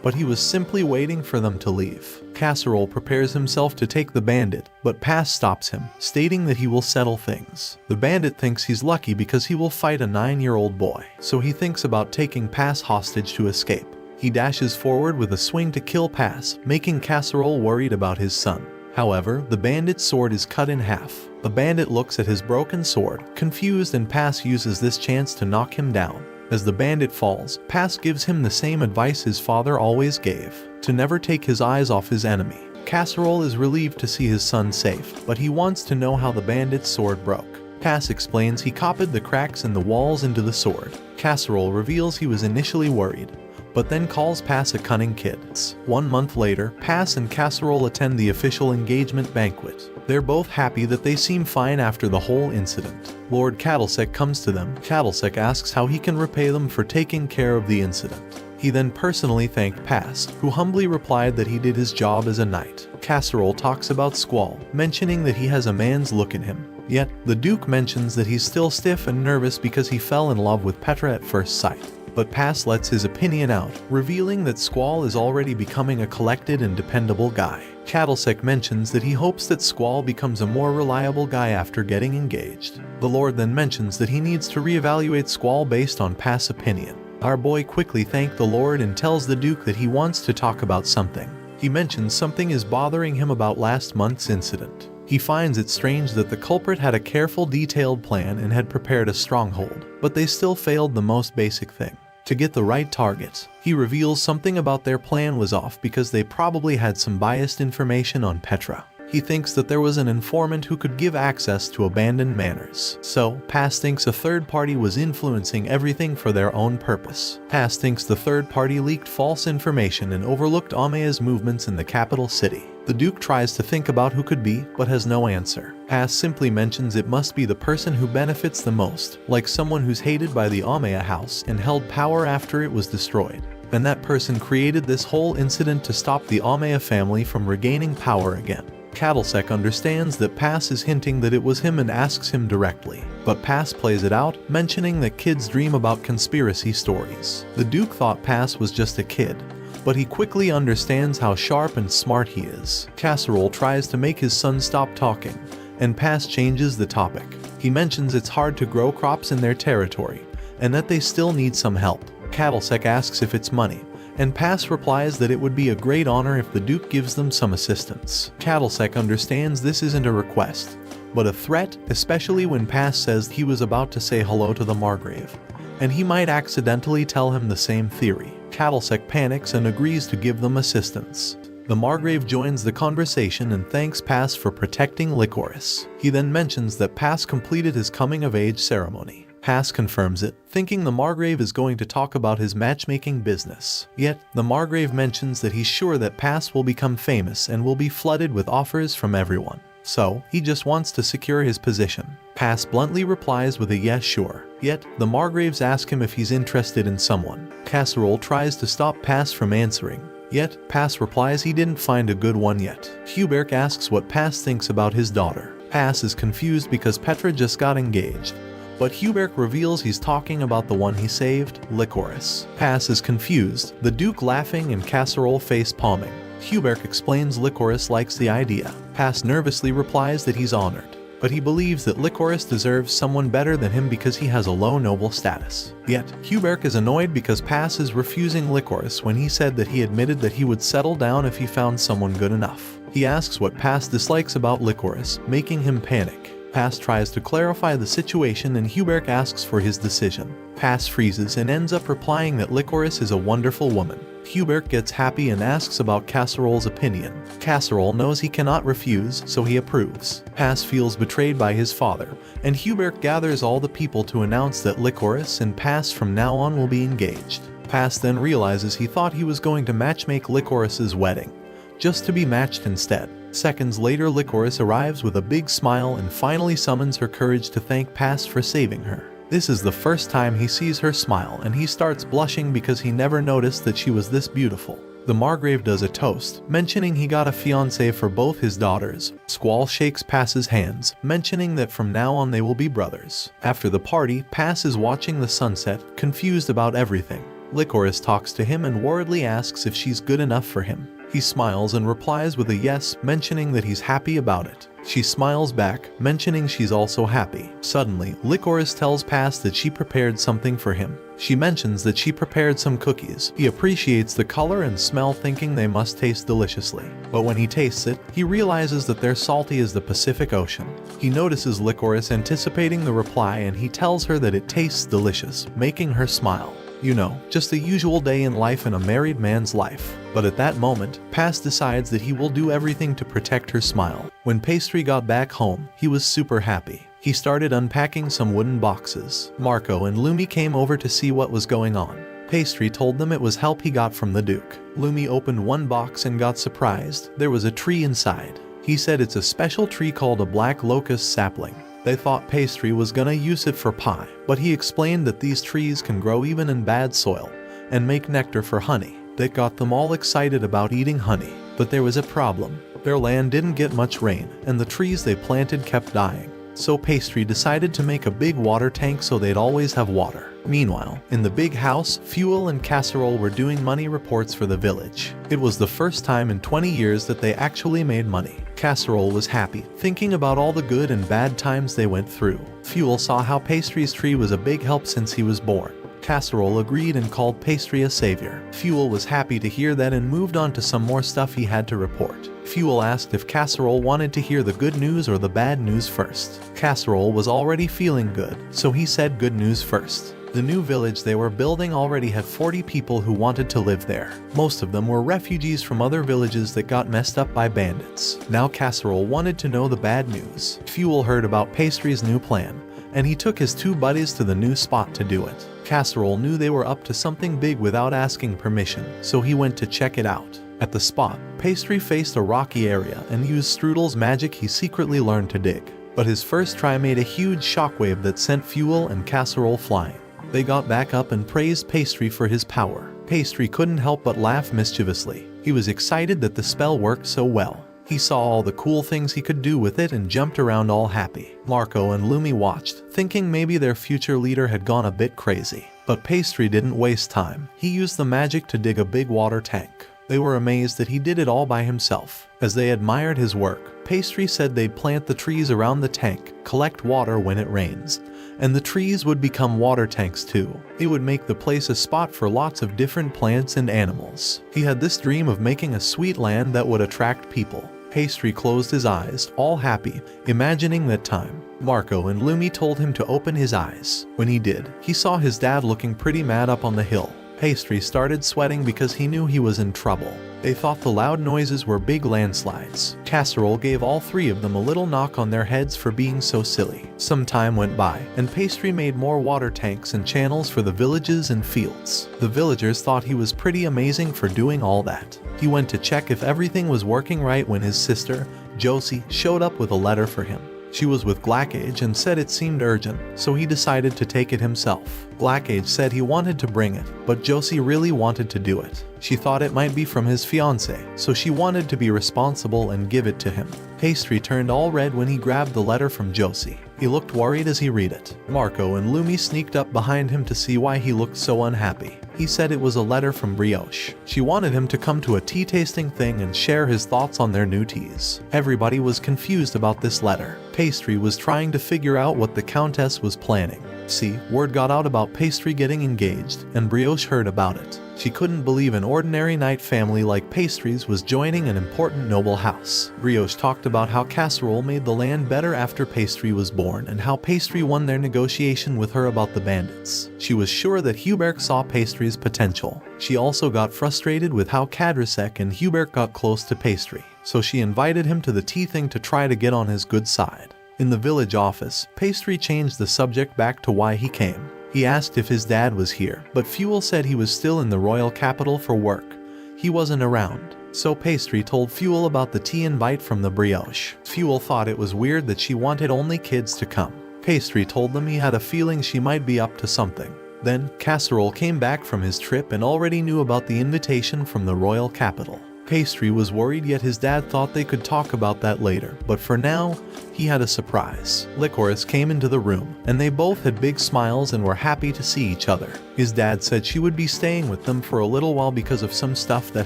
but he was simply waiting for them to leave. Casserole prepares himself to take the bandit, but Pass stops him, stating that he will settle things. The bandit thinks he's lucky because he will fight a 9-year-old boy, so he thinks about taking Pass hostage to escape. He dashes forward with a swing to kill Pass, making Casserole worried about his son. However, the bandit's sword is cut in half. The bandit looks at his broken sword, confused, and Pass uses this chance to knock him down. As the bandit falls, Pass gives him the same advice his father always gave, to never take his eyes off his enemy. Casserole is relieved to see his son safe, but he wants to know how the bandit's sword broke. Pass explains he copied the cracks in the walls into the sword. Casserole reveals he was initially worried, but then calls Pass a cunning kid. 1 month later, Pass and Casserole attend the official engagement banquet. They're both happy that they seem fine after the whole incident. Lord Candlestick comes to them. Candlestick asks how he can repay them for taking care of the incident. He then personally thanked Pass, who humbly replied that he did his job as a knight. Casserole talks about Squall, mentioning that he has a man's look in him. Yet, the Duke mentions that he's still stiff and nervous because he fell in love with Petra at first sight. But Pass lets his opinion out, revealing that Squall is already becoming a collected and dependable guy. Candlestick mentions that he hopes that Squall becomes a more reliable guy after getting engaged. The Lord then mentions that he needs to reevaluate Squall based on Pass' opinion. Our boy quickly thanks the Lord and tells the Duke that he wants to talk about something. He mentions something is bothering him about last month's incident. He finds it strange that the culprit had a careful, detailed plan and had prepared a stronghold, but they still failed the most basic thing: to get the right targets. He reveals something about their plan was off because they probably had some biased information on Petra. He thinks that there was an informant who could give access to abandoned manors. So, Pass thinks a third party was influencing everything for their own purpose. Pass thinks the third party leaked false information and overlooked Amaya's movements in the capital city. The Duke tries to think about who could be, but has no answer. Pass simply mentions it must be the person who benefits the most, like someone who's hated by the Amaya house and held power after it was destroyed. And that person created this whole incident to stop the Amaya family from regaining power again. Candlestick understands that Pass is hinting that it was him and asks him directly, but Pass plays it out, mentioning that kids dream about conspiracy stories. The Duke thought Pass was just a kid, but he quickly understands how sharp and smart he is. Casserole tries to make his son stop talking, and Pass changes the topic. He mentions it's hard to grow crops in their territory, and that they still need some help. Candlestick asks if it's money, and Pass replies that it would be a great honor if the Duke gives them some assistance. Candlestick understands this isn't a request, but a threat, especially when Pass says he was about to say hello to the Margrave, and he might accidentally tell him the same theory. Candlestick panics and agrees to give them assistance. The Margrave joins the conversation and thanks Pass for protecting Lycoris. He then mentions that Pass completed his coming-of-age ceremony. Pass confirms it, thinking the Margrave is going to talk about his matchmaking business. Yet, the Margrave mentions that he's sure that Pass will become famous and will be flooded with offers from everyone. So, he just wants to secure his position. Pass bluntly replies with a yes, sure. Yet, the Margraves ask him if he's interested in someone. Casserole tries to stop Pass from answering. Yet, Pass replies he didn't find a good one yet. Hubert asks what Pass thinks about his daughter. Pass is confused because Petra just got engaged. But Hubert reveals he's talking about the one he saved, Licorice. Pass is confused, the Duke laughing and Casserole face palming. Hubert explains Licorice likes the idea. Pass nervously replies that he's honored, but he believes that Licorice deserves someone better than him because he has a low noble status. Yet, Hubert is annoyed because Pass is refusing Licorice when he said that he admitted that he would settle down if he found someone good enough. He asks what Pass dislikes about Licorice, making him panic. Pass tries to clarify the situation and Hubert asks for his decision. Pass freezes and ends up replying that Licorice is a wonderful woman. Hubert gets happy and asks about Casserole's opinion. Casserole knows he cannot refuse, so he approves. Pass feels betrayed by his father, and Hubert gathers all the people to announce that Licorice and Pass from now on will be engaged. Pass then realizes he thought he was going to matchmake Licorice's wedding, just to be matched instead. Seconds later, Licorice arrives with a big smile and finally summons her courage to thank Pass for saving her. This is the first time he sees her smile and he starts blushing because he never noticed that she was this beautiful. The Margrave does a toast, mentioning he got a fiancée for both his daughters. Squall shakes Pass's hands, mentioning that from now on they will be brothers. After the party, Pass is watching the sunset, confused about everything. Licorice talks to him and worriedly asks if she's good enough for him. He smiles and replies with a yes, mentioning that he's happy about it. She smiles back, mentioning she's also happy. Suddenly, Licorice tells Pass that she prepared something for him. She mentions that she prepared some cookies. He appreciates the color and smell, thinking they must taste deliciously. But when he tastes it, he realizes that they're salty as the Pacific Ocean. He notices Licorice anticipating the reply and he tells her that it tastes delicious, making her smile. You know, just a usual day in life in a married man's life. But at that moment, Pass decides that he will do everything to protect her smile. When Pastry got back home, he was super happy. He started unpacking some wooden boxes. Marco and Lumi came over to see what was going on. Pastry told them it was help he got from the Duke. Lumi opened one box and got surprised. There was a tree inside. He said it's a special tree called a black locust sapling. They thought Pastry was gonna use it for pie, but he explained that these trees can grow even in bad soil and make nectar for honey. That got them all excited about eating honey. But there was a problem. Their land didn't get much rain, and the trees they planted kept dying. So Pastry decided to make a big water tank so they'd always have water. Meanwhile, in the big house, Fuel and Casserole were doing money reports for the village. It was the first time in 20 years that they actually made money. Casserole was happy, thinking about all the good and bad times they went through. Fuel saw how Pastry's tree was a big help since he was born. Casserole agreed and called Pastry a savior. Fuel was happy to hear that and moved on to some more stuff he had to report. Fuel asked if Casserole wanted to hear the good news or the bad news first. Casserole was already feeling good, so he said good news first. The new village they were building already had 40 people who wanted to live there. Most of them were refugees from other villages that got messed up by bandits. Now Casserole wanted to know the bad news. Fuel heard about Pastry's new plan, and he took his two buddies to the new spot to do it. Casserole knew they were up to something big without asking permission, so he went to check it out. At the spot, Pastry faced a rocky area and used Strudel's magic he secretly learned to dig. But his first try made a huge shockwave that sent Fuel and Casserole flying. They got back up and praised Pastry for his power. Pastry couldn't help but laugh mischievously. He was excited that the spell worked so well. He saw all the cool things he could do with it and jumped around all happy. Marco and Lumi watched, thinking maybe their future leader had gone a bit crazy. But Pastry didn't waste time. He used the magic to dig a big water tank. They were amazed that he did it all by himself. As they admired his work, Pastry said they'd plant the trees around the tank, collect water when it rains, and the trees would become water tanks too. It would make the place a spot for lots of different plants and animals. He had this dream of making a sweet land that would attract people. Pastry closed his eyes, all happy, imagining that time. Marco and Lumi told him to open his eyes. When he did, he saw his dad looking pretty mad up on the hill. Pastry started sweating because he knew he was in trouble. They thought the loud noises were big landslides. Casserole gave all three of them a little knock on their heads for being so silly. Some time went by, and Pastry made more water tanks and channels for the villages and fields. The villagers thought he was pretty amazing for doing all that. He went to check if everything was working right when his sister, Josie, showed up with a letter for him. She was with Blackage and said it seemed urgent, so he decided to take it himself. Blackage said he wanted to bring it, but Josie really wanted to do it. She thought it might be from his fiancée, so she wanted to be responsible and give it to him. Pastry turned all red when he grabbed the letter from Josie. He looked worried as he read it. Marco and Lumi sneaked up behind him to see why he looked so unhappy. He said it was a letter from Brioche. She wanted him to come to a tea tasting thing and share his thoughts on their new teas. Everybody was confused about this letter. Pastry was trying to figure out what the Countess was planning. See, word got out about Pastry getting engaged, and Brioche heard about it. She couldn't believe an ordinary knight family like Pastry's was joining an important noble house. Brioche talked about how Casserole made the land better after Pastry was born, and how Pastry won their negotiation with her about the bandits. She was sure that Hubert saw Pastry's potential. She also got frustrated with how Cadricek and Hubert got close to Pastry, so she invited him to the tea thing to try to get on his good side. In the village office, Pastry changed the subject back to why he came. He asked if his dad was here, but Fuel said he was still in the royal capital for work. He wasn't around. So Pastry told Fuel about the tea invite from the Brioche. Fuel thought it was weird that she wanted only kids to come. Pastry told them he had a feeling she might be up to something. Then, Casserole came back from his trip and already knew about the invitation from the royal capital. Pastry was worried, yet his dad thought they could talk about that later, but for now, he had a surprise. Licorice came into the room, and they both had big smiles and were happy to see each other. His dad said she would be staying with them for a little while because of some stuff that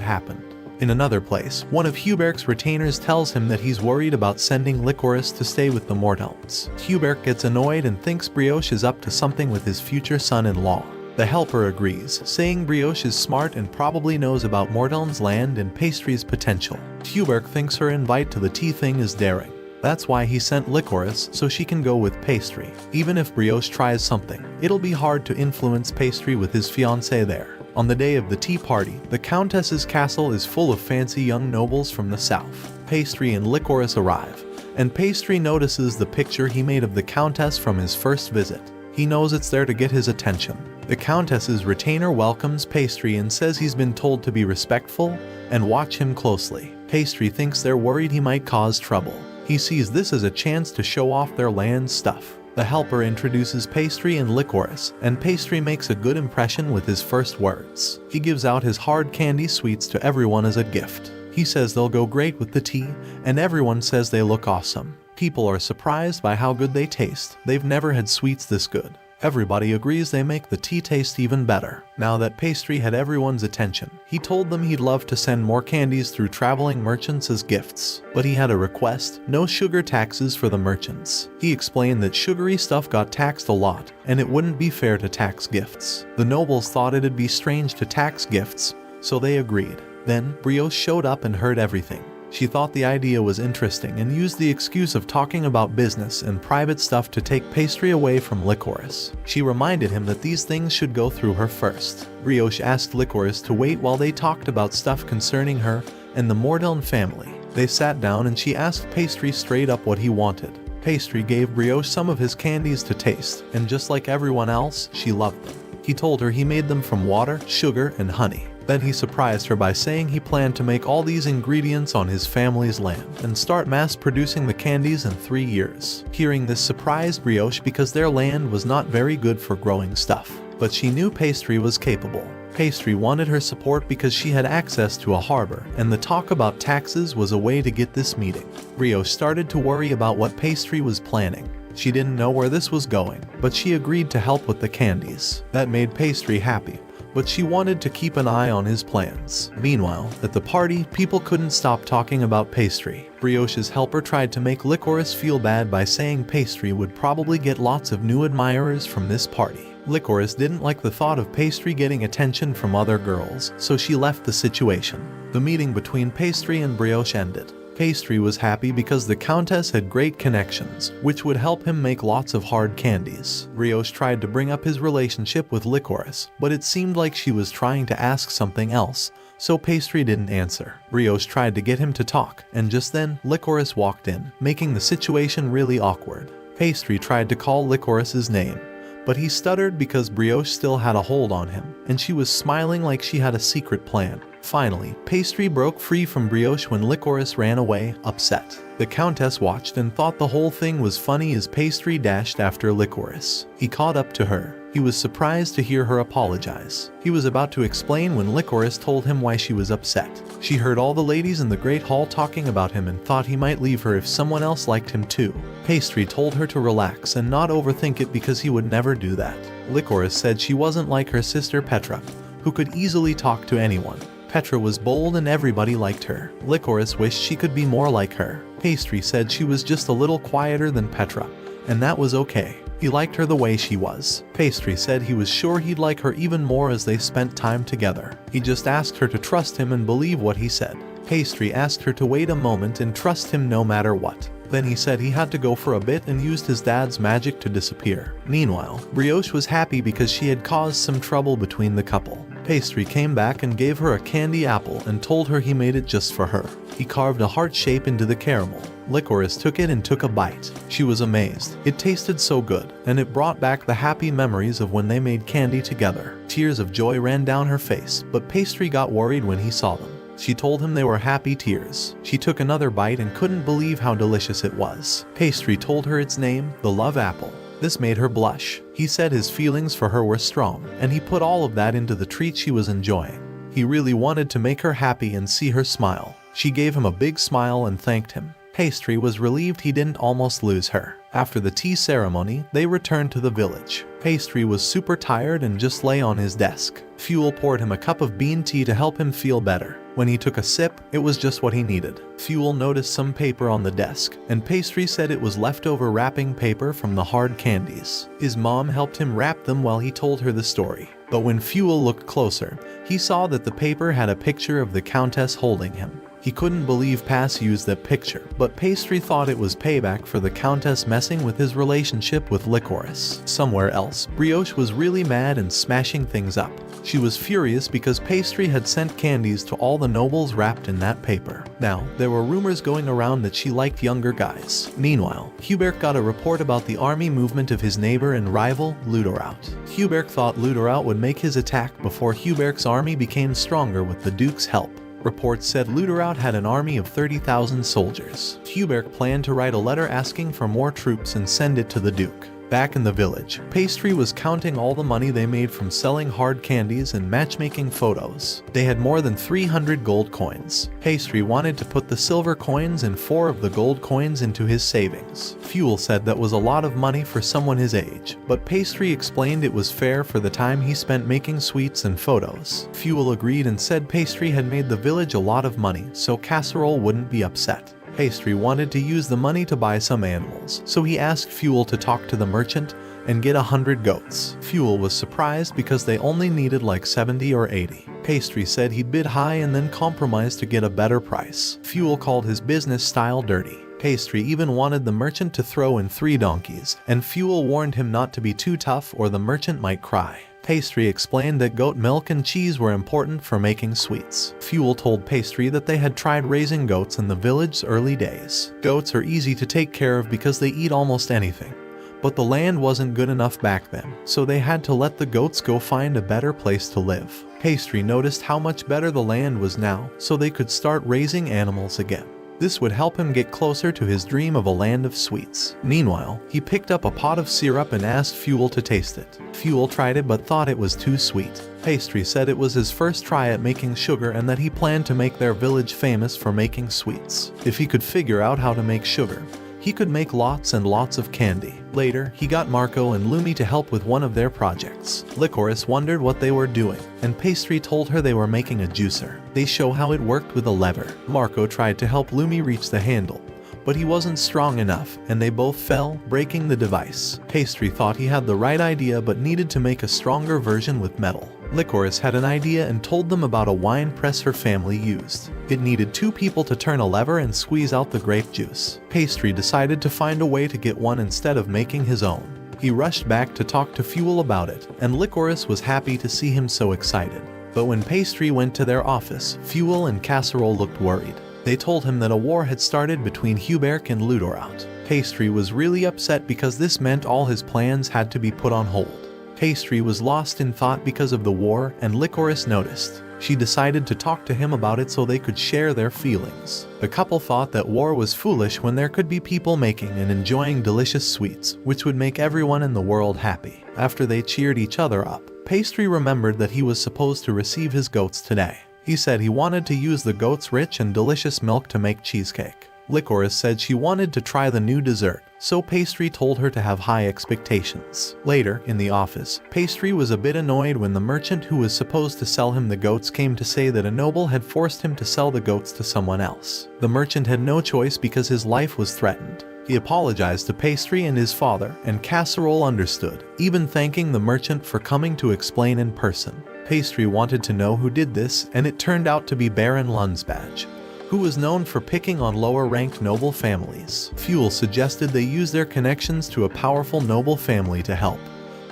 happened. In another place, one of Hubert's retainers tells him that he's worried about sending Licorice to stay with the Mortelms. Hubert gets annoyed and thinks Brioche is up to something with his future son-in-law. The helper agrees, saying Brioche is smart and probably knows about Mortelm's land and Pastry's potential. Hubert thinks her invite to the tea thing is daring. That's why he sent Licorice, so she can go with Pastry. Even if Brioche tries something, it'll be hard to influence Pastry with his fiancée there. On the day of the tea party, the Countess's castle is full of fancy young nobles from the south. Pastry and Licorice arrive, and Pastry notices the picture he made of the Countess from his first visit. He knows it's there to get his attention. The Countess's retainer welcomes Pastry and says he's been told to be respectful and watch him closely. Pastry thinks they're worried he might cause trouble. He sees this as a chance to show off their land stuff. The helper introduces Pastry and Licorice, and Pastry makes a good impression with his first words. He gives out his hard candy sweets to everyone as a gift. He says they'll go great with the tea, and everyone says they look awesome. People are surprised by how good they taste. They've never had sweets this good. Everybody agrees they make the tea taste even better. Now that Pastry had everyone's attention, he told them he'd love to send more candies through traveling merchants as gifts. But he had a request: no sugar taxes for the merchants. He explained that sugary stuff got taxed a lot, and it wouldn't be fair to tax gifts. The nobles thought it'd be strange to tax gifts, so they agreed. Then, Brioche showed up and heard everything. She thought the idea was interesting and used the excuse of talking about business and private stuff to take Pastry away from Licorice. She reminded him that these things should go through her first. Brioche asked Licorice to wait while they talked about stuff concerning her and the Mortelm family. They sat down and she asked Pastry straight up what he wanted. Pastry gave Brioche some of his candies to taste, and just like everyone else, she loved them. He told her he made them from water, sugar, and honey. Then he surprised her by saying he planned to make all these ingredients on his family's land and start mass-producing the candies in 3 years. Hearing this surprised Brioche because their land was not very good for growing stuff. But she knew Pastry was capable. Pastry wanted her support because she had access to a harbor, and the talk about taxes was a way to get this meeting. Brioche started to worry about what Pastry was planning. She didn't know where this was going, but she agreed to help with the candies. That made Pastry happy, but she wanted to keep an eye on his plans. Meanwhile, at the party, people couldn't stop talking about Pastry. Brioche's helper tried to make Licorice feel bad by saying Pastry would probably get lots of new admirers from this party. Licorice didn't like the thought of Pastry getting attention from other girls, so she left the situation. The meeting between Pastry and Brioche ended. Pastry was happy because the Countess had great connections, which would help him make lots of hard candies. Brioche tried to bring up his relationship with Licorice, but it seemed like she was trying to ask something else, so Pastry didn't answer. Brioche tried to get him to talk, and just then, Licorice walked in, making the situation really awkward. Pastry tried to call Licorice's name, but he stuttered because Brioche still had a hold on him, and she was smiling like she had a secret plan. Finally, Pastry broke free from Brioche when Licorice ran away, upset. The Countess watched and thought the whole thing was funny as Pastry dashed after Licorice. He caught up to her. He was surprised to hear her apologize. He was about to explain when Licorice told him why she was upset. She heard all the ladies in the Great Hall talking about him and thought he might leave her if someone else liked him too. Pastry told her to relax and not overthink it because he would never do that. Licorice said she wasn't like her sister Petra, who could easily talk to anyone. Petra was bold and everybody liked her. Licorice wished she could be more like her. Pastry said she was just a little quieter than Petra, and that was okay. He liked her the way she was. Pastry said he was sure he'd like her even more as they spent time together. He just asked her to trust him and believe what he said. Pastry asked her to wait a moment and trust him no matter what. Then he said he had to go for a bit and used his dad's magic to disappear. Meanwhile, Brioche was happy because she had caused some trouble between the couple. Pastry came back and gave her a candy apple and told her he made it just for her. He carved a heart shape into the caramel. Licorice took it and took a bite. She was amazed. It tasted so good, and it brought back the happy memories of when they made candy together. Tears of joy ran down her face, but Pastry got worried when he saw them. She told him they were happy tears. She took another bite and couldn't believe how delicious it was. Pastry told her its name, the Love Apple. This made her blush. He said his feelings for her were strong, and he put all of that into the treat she was enjoying. He really wanted to make her happy and see her smile. She gave him a big smile and thanked him. Pastry was relieved he didn't almost lose her. After the tea ceremony, they returned to the village. Pastry was super tired and just lay on his desk. Fuel poured him a cup of bean tea to help him feel better. When he took a sip, it was just what he needed. Fuel noticed some paper on the desk, and Pastry said it was leftover wrapping paper from the hard candies. His mom helped him wrap them while he told her the story. But when Fuel looked closer, he saw that the paper had a picture of the Countess holding him. He couldn't believe Pass used that picture, but Pastry thought it was payback for the Countess messing with his relationship with Licorice. Somewhere else, Brioche was really mad and smashing things up. She was furious because Pastry had sent candies to all the nobles wrapped in that paper. Now, there were rumors going around that she liked younger guys. Meanwhile, Hubert got a report about the army movement of his neighbor and rival, Ludoraut. Hubert thought Ludoraut would make his attack before Hubert's army became stronger with the Duke's help. Reports said Ludoraut had an army of 30,000 soldiers. Hubert planned to write a letter asking for more troops and send it to the Duke. Back in the village, Pastry was counting all the money they made from selling hard candies and matchmaking photos. They had more than 300 gold coins. Pastry wanted to put the silver coins and 4 of the gold coins into his savings. Fuel said that was a lot of money for someone his age, but Pastry explained it was fair for the time he spent making sweets and photos. Fuel agreed and said Pastry had made the village a lot of money, so Casserole wouldn't be upset. Pastry wanted to use the money to buy some animals, so he asked Fuel to talk to the merchant and get 100 goats. Fuel was surprised because they only needed like 70 or 80. Pastry said he'd bid high and then compromised to get a better price. Fuel called his business style dirty. Pastry even wanted the merchant to throw in 3 donkeys, and Fuel warned him not to be too tough or the merchant might cry. Pastry explained that goat milk and cheese were important for making sweets. Fuel told Pastry that they had tried raising goats in the village's early days. Goats are easy to take care of because they eat almost anything. But the land wasn't good enough back then, so they had to let the goats go find a better place to live. Pastry noticed how much better the land was now, so they could start raising animals again. This would help him get closer to his dream of a land of sweets. Meanwhile, he picked up a pot of syrup and asked Fuel to taste it. Fuel tried it but thought it was too sweet. Pastry said it was his first try at making sugar and that he planned to make their village famous for making sweets. If he could figure out how to make sugar, he could make lots and lots of candy. Later, he got Marco and Lumi to help with one of their projects. Licorice wondered what they were doing, and Pastry told her they were making a juicer. They show how it worked with a lever. Marco tried to help Lumi reach the handle, but he wasn't strong enough, and they both fell, breaking the device. Pastry thought he had the right idea but needed to make a stronger version with metal. Licorice had an idea and told them about a wine press her family used. It needed 2 people to turn a lever and squeeze out the grape juice. Pastry decided to find a way to get one instead of making his own. He rushed back to talk to Fuel about it, and Licorice was happy to see him so excited. But when Pastry went to their office, Fuel and Casserole looked worried. They told him that a war had started between Hubert and Ludoraut. Pastry was really upset because this meant all his plans had to be put on hold. Pastry was lost in thought because of the war, and Licorice noticed. She decided to talk to him about it so they could share their feelings. The couple thought that war was foolish when there could be people making and enjoying delicious sweets, which would make everyone in the world happy. After they cheered each other up, Pastry remembered that he was supposed to receive his goats today. He said he wanted to use the goat's rich and delicious milk to make cheesecake. Licorice said she wanted to try the new dessert, so Pastry told her to have high expectations. Later, in the office, Pastry was a bit annoyed when the merchant who was supposed to sell him the goats came to say that a noble had forced him to sell the goats to someone else. The merchant had no choice because his life was threatened. He apologized to Pastry and his father, and Casserole understood, even thanking the merchant for coming to explain in person. Pastry wanted to know who did this, and it turned out to be Baron Lunsbadge, who was known for picking on lower-ranked noble families. Fuel suggested they use their connections to a powerful noble family to help,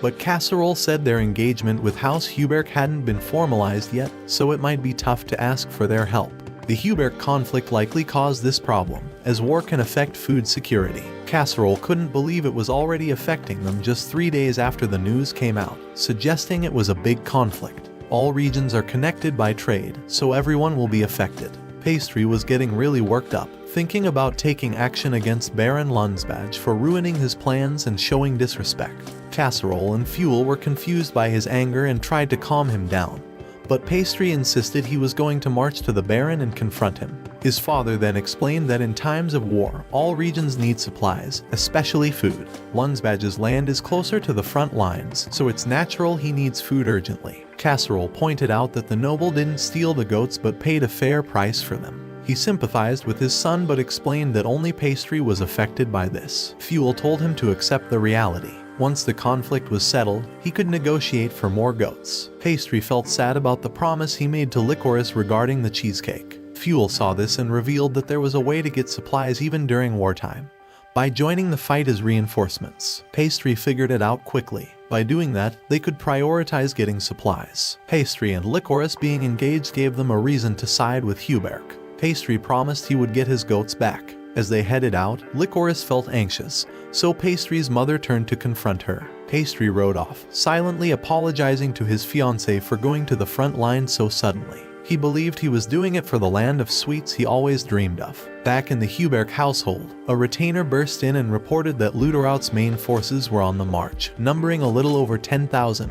but Casserole said their engagement with House Hubert hadn't been formalized yet, so it might be tough to ask for their help. The Hubert conflict likely caused this problem, as war can affect food security. Casserole couldn't believe it was already affecting them just 3 days after the news came out, suggesting it was a big conflict. All regions are connected by trade, so everyone will be affected. Pastry was getting really worked up, thinking about taking action against Baron Lunsbadge for ruining his plans and showing disrespect. Casserole and Fuel were confused by his anger and tried to calm him down, but Pastry insisted he was going to march to the Baron and confront him. His father then explained that in times of war, all regions need supplies, especially food. Lunsbadge's land is closer to the front lines, so it's natural he needs food urgently. Casserole pointed out that the noble didn't steal the goats but paid a fair price for them. He sympathized with his son but explained that only Pastry was affected by this. Fuel told him to accept the reality. Once the conflict was settled, he could negotiate for more goats. Pastry felt sad about the promise he made to Licorice regarding the cheesecake. Fuel saw this and revealed that there was a way to get supplies even during wartime, by joining the fight as reinforcements. Pastry figured it out quickly. By doing that, they could prioritize getting supplies. Pastry and Licorice being engaged gave them a reason to side with Hubert. Pastry promised he would get his goats back. As they headed out, Licorice felt anxious, so Pastry's mother turned to confront her. Pastry rode off, silently apologizing to his fiancée for going to the front line so suddenly. He believed he was doing it for the land of sweets he always dreamed of. Back in the Hubert household, a retainer burst in and reported that Ludoraut's main forces were on the march, numbering a little over 10,000.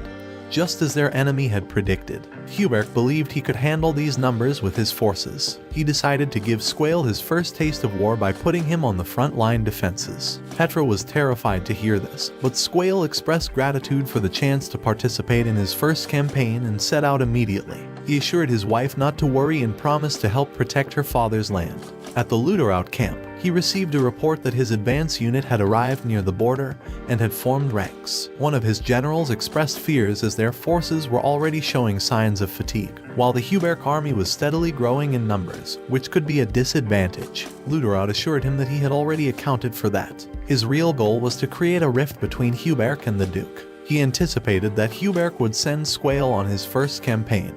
Just as their enemy had predicted. Hubert believed he could handle these numbers with his forces. He decided to give Squale his first taste of war by putting him on the front line defenses. Petra was terrified to hear this, but Squale expressed gratitude for the chance to participate in his first campaign and set out immediately. He assured his wife not to worry and promised to help protect her father's land. At the Ludoraut camp, he received a report that his advance unit had arrived near the border and had formed ranks. One of his generals expressed fears as their forces were already showing signs of fatigue, while the Hubert army was steadily growing in numbers, which could be a disadvantage. Ludoraut assured him that he had already accounted for that. His real goal was to create a rift between Hubert and the Duke. He anticipated that Hubert would send Squale on his first campaign,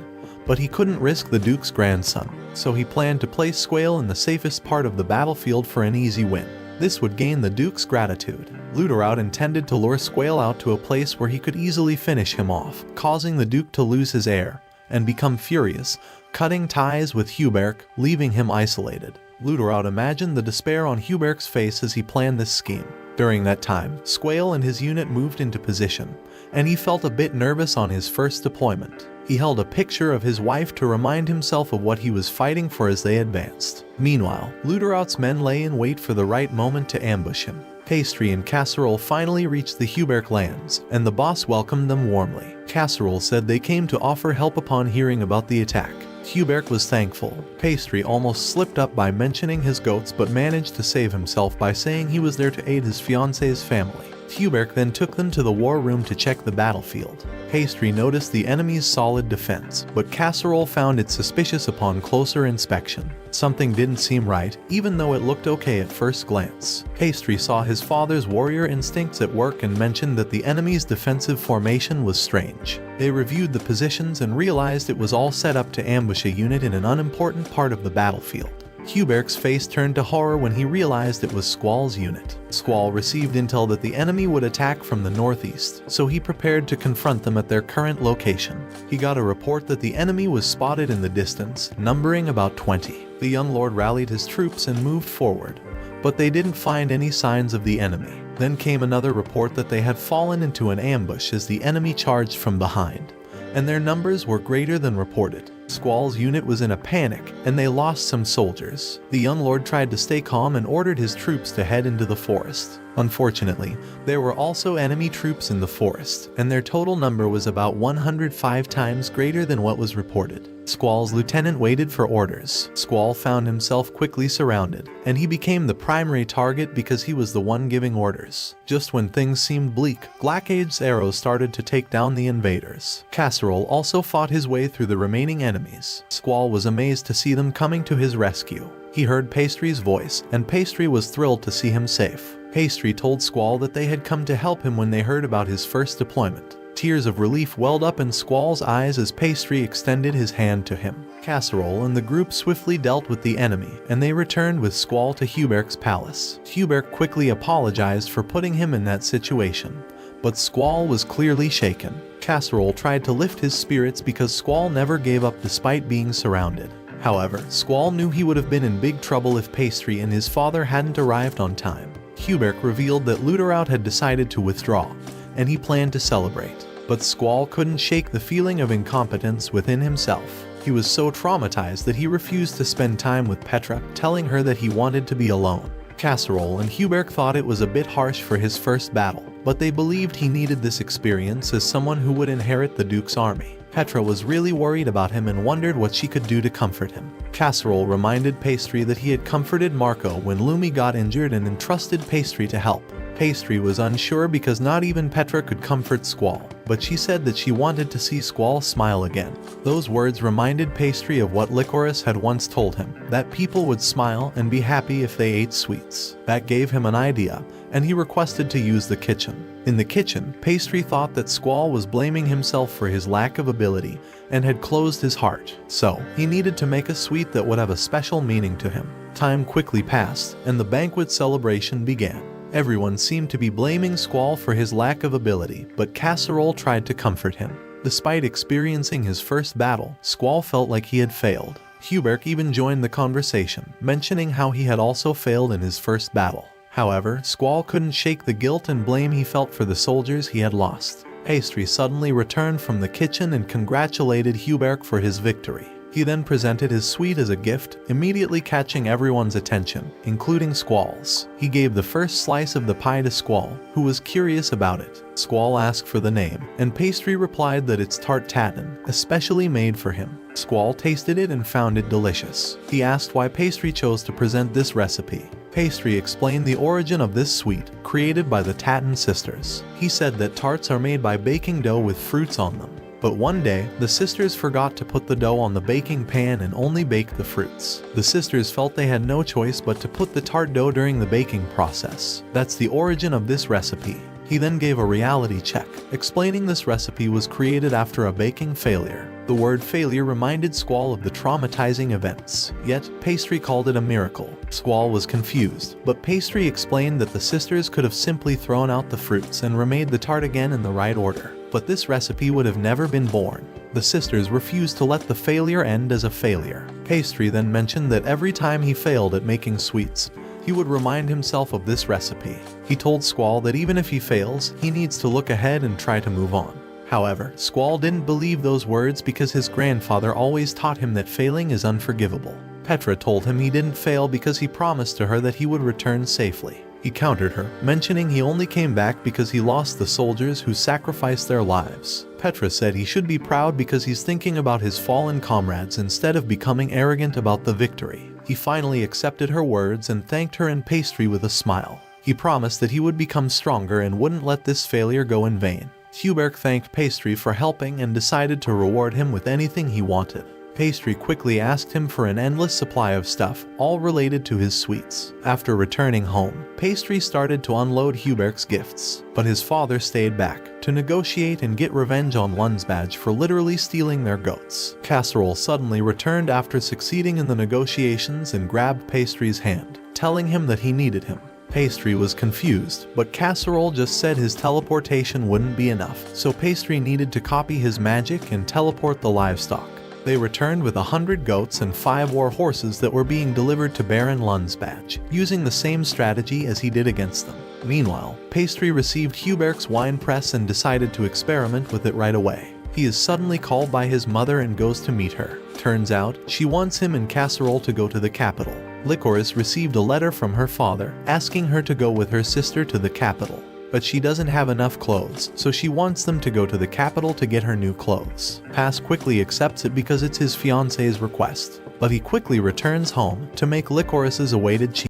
but he couldn't risk the Duke's grandson, so he planned to place Squale in the safest part of the battlefield for an easy win. This would gain the Duke's gratitude. Ludoraut intended to lure Squale out to a place where he could easily finish him off, causing the Duke to lose his heir and become furious, cutting ties with Hubert, leaving him isolated. Ludoraut imagined the despair on Hubert's face as he planned this scheme. During that time, Squale and his unit moved into position, and he felt a bit nervous on his first deployment. He held a picture of his wife to remind himself of what he was fighting for as they advanced. Meanwhile, Ludoraut's men lay in wait for the right moment to ambush him. Pastry and Casserole finally reached the Hubert lands, and the boss welcomed them warmly. Casserole said they came to offer help upon hearing about the attack. Hubert was thankful. Pastry almost slipped up by mentioning his goats but managed to save himself by saying he was there to aid his fiancée's family. Hubert then took them to the war room to check the battlefield. Pastry noticed the enemy's solid defense, but Casserole found it suspicious upon closer inspection. Something didn't seem right, even though it looked okay at first glance. Pastry saw his father's warrior instincts at work and mentioned that the enemy's defensive formation was strange. They reviewed the positions and realized it was all set up to ambush a unit in an unimportant part of the battlefield. Hubert's face turned to horror when he realized it was Squall's unit. Squall received intel that the enemy would attack from the northeast, so he prepared to confront them at their current location. He got a report that the enemy was spotted in the distance, numbering about 20. The young lord rallied his troops and moved forward, but they didn't find any signs of the enemy. Then came another report that they had fallen into an ambush as the enemy charged from behind, and their numbers were greater than reported. Squall's unit was in a panic, and they lost some soldiers. The young lord tried to stay calm and ordered his troops to head into the forest. Unfortunately, there were also enemy troops in the forest, and their total number was about 105 times greater than what was reported. Squall's lieutenant waited for orders. Squall found himself quickly surrounded, and he became the primary target because he was the one giving orders. Just when things seemed bleak, Blackade's arrows started to take down the invaders. Casserole also fought his way through the remaining enemies. Squall was amazed to see them coming to his rescue. He heard Pastry's voice, and Pastry was thrilled to see him safe. Pastry told Squall that they had come to help him when they heard about his first deployment. Tears of relief welled up in Squall's eyes as Pastry extended his hand to him. Casserole and the group swiftly dealt with the enemy, and they returned with Squall to Hubert's palace. Hubert quickly apologized for putting him in that situation, but Squall was clearly shaken. Casserole tried to lift his spirits because Squall never gave up despite being surrounded. However, Squall knew he would have been in big trouble if Pastry and his father hadn't arrived on time. Hubert revealed that Lutherot had decided to withdraw, and he planned to celebrate. But Squall couldn't shake the feeling of incompetence within himself. He was so traumatized that he refused to spend time with Petra, telling her that he wanted to be alone. Casserole and Hubert thought it was a bit harsh for his first battle, but they believed he needed this experience as someone who would inherit the Duke's army. Petra was really worried about him and wondered what she could do to comfort him. Casserole reminded Pastry that he had comforted Marco when Lumi got injured and entrusted Pastry to help. Pastry was unsure because not even Petra could comfort Squall, but she said that she wanted to see Squall smile again. Those words reminded Pastry of what Licorice had once told him, that people would smile and be happy if they ate sweets. That gave him an idea, and he requested to use the kitchen. In the kitchen, Pastry thought that Squall was blaming himself for his lack of ability and had closed his heart, so he needed to make a sweet that would have a special meaning to him. Time quickly passed, and the banquet celebration began. Everyone seemed to be blaming Squall for his lack of ability, but Casserole tried to comfort him. Despite experiencing his first battle, Squall felt like he had failed. Hubert even joined the conversation, mentioning how he had also failed in his first battle. However, Squall couldn't shake the guilt and blame he felt for the soldiers he had lost. Pastry suddenly returned from the kitchen and congratulated Hubert for his victory. He then presented his sweet as a gift, immediately catching everyone's attention, including Squall's. He gave the first slice of the pie to Squall, who was curious about it. Squall asked for the name, and Pastry replied that it's tart tatin, especially made for him. Squall tasted it and found it delicious. He asked why Pastry chose to present this recipe. Pastry explained the origin of this sweet, created by the Tatin sisters. He said that tarts are made by baking dough with fruits on them. But one day, the sisters forgot to put the dough on the baking pan and only baked the fruits. The sisters felt they had no choice but to put the tart dough during the baking process. That's the origin of this recipe. He then gave a reality check, explaining this recipe was created after a baking failure. The word failure reminded Squall of the traumatizing events, yet Pastry called it a miracle. Squall was confused, but Pastry explained that the sisters could have simply thrown out the fruits and remade the tart again in the right order. But this recipe would have never been born. The sisters refused to let the failure end as a failure. Pastry then mentioned that every time he failed at making sweets, he would remind himself of this recipe. He told Squall that even if he fails, he needs to look ahead and try to move on. However, Squall didn't believe those words because his grandfather always taught him that failing is unforgivable. Petra told him he didn't fail because he promised to her that he would return safely. He countered her, mentioning he only came back because he lost the soldiers who sacrificed their lives. Petra said he should be proud because he's thinking about his fallen comrades instead of becoming arrogant about the victory. He finally accepted her words and thanked her in Pastry with a smile. He promised that he would become stronger and wouldn't let this failure go in vain. Hubert thanked Pastry for helping and decided to reward him with anything he wanted. Pastry quickly asked him for an endless supply of stuff, all related to his sweets. After returning home, Pastry started to unload Hubert's gifts, but his father stayed back to negotiate and get revenge on Lunsbadge for literally stealing their goats. Casserole suddenly returned after succeeding in the negotiations and grabbed Pastry's hand, telling him that he needed him. Pastry was confused, but Casserole just said his teleportation wouldn't be enough, so Pastry needed to copy his magic and teleport the livestock. They returned with 100 goats and 5 war horses that were being delivered to Baron Lunsbadge, using the same strategy as he did against them. Meanwhile, Pastry received Hubert's wine press and decided to experiment with it right away. He is suddenly called by his mother and goes to meet her. Turns out, she wants him and Casserole to go to the capital. Licorice received a letter from her father, asking her to go with her sister to the capital. But she doesn't have enough clothes, so she wants them to go to the capital to get her new clothes. Pass quickly accepts it because it's his fiancé's request, but he quickly returns home to make Licorice's awaited cheese.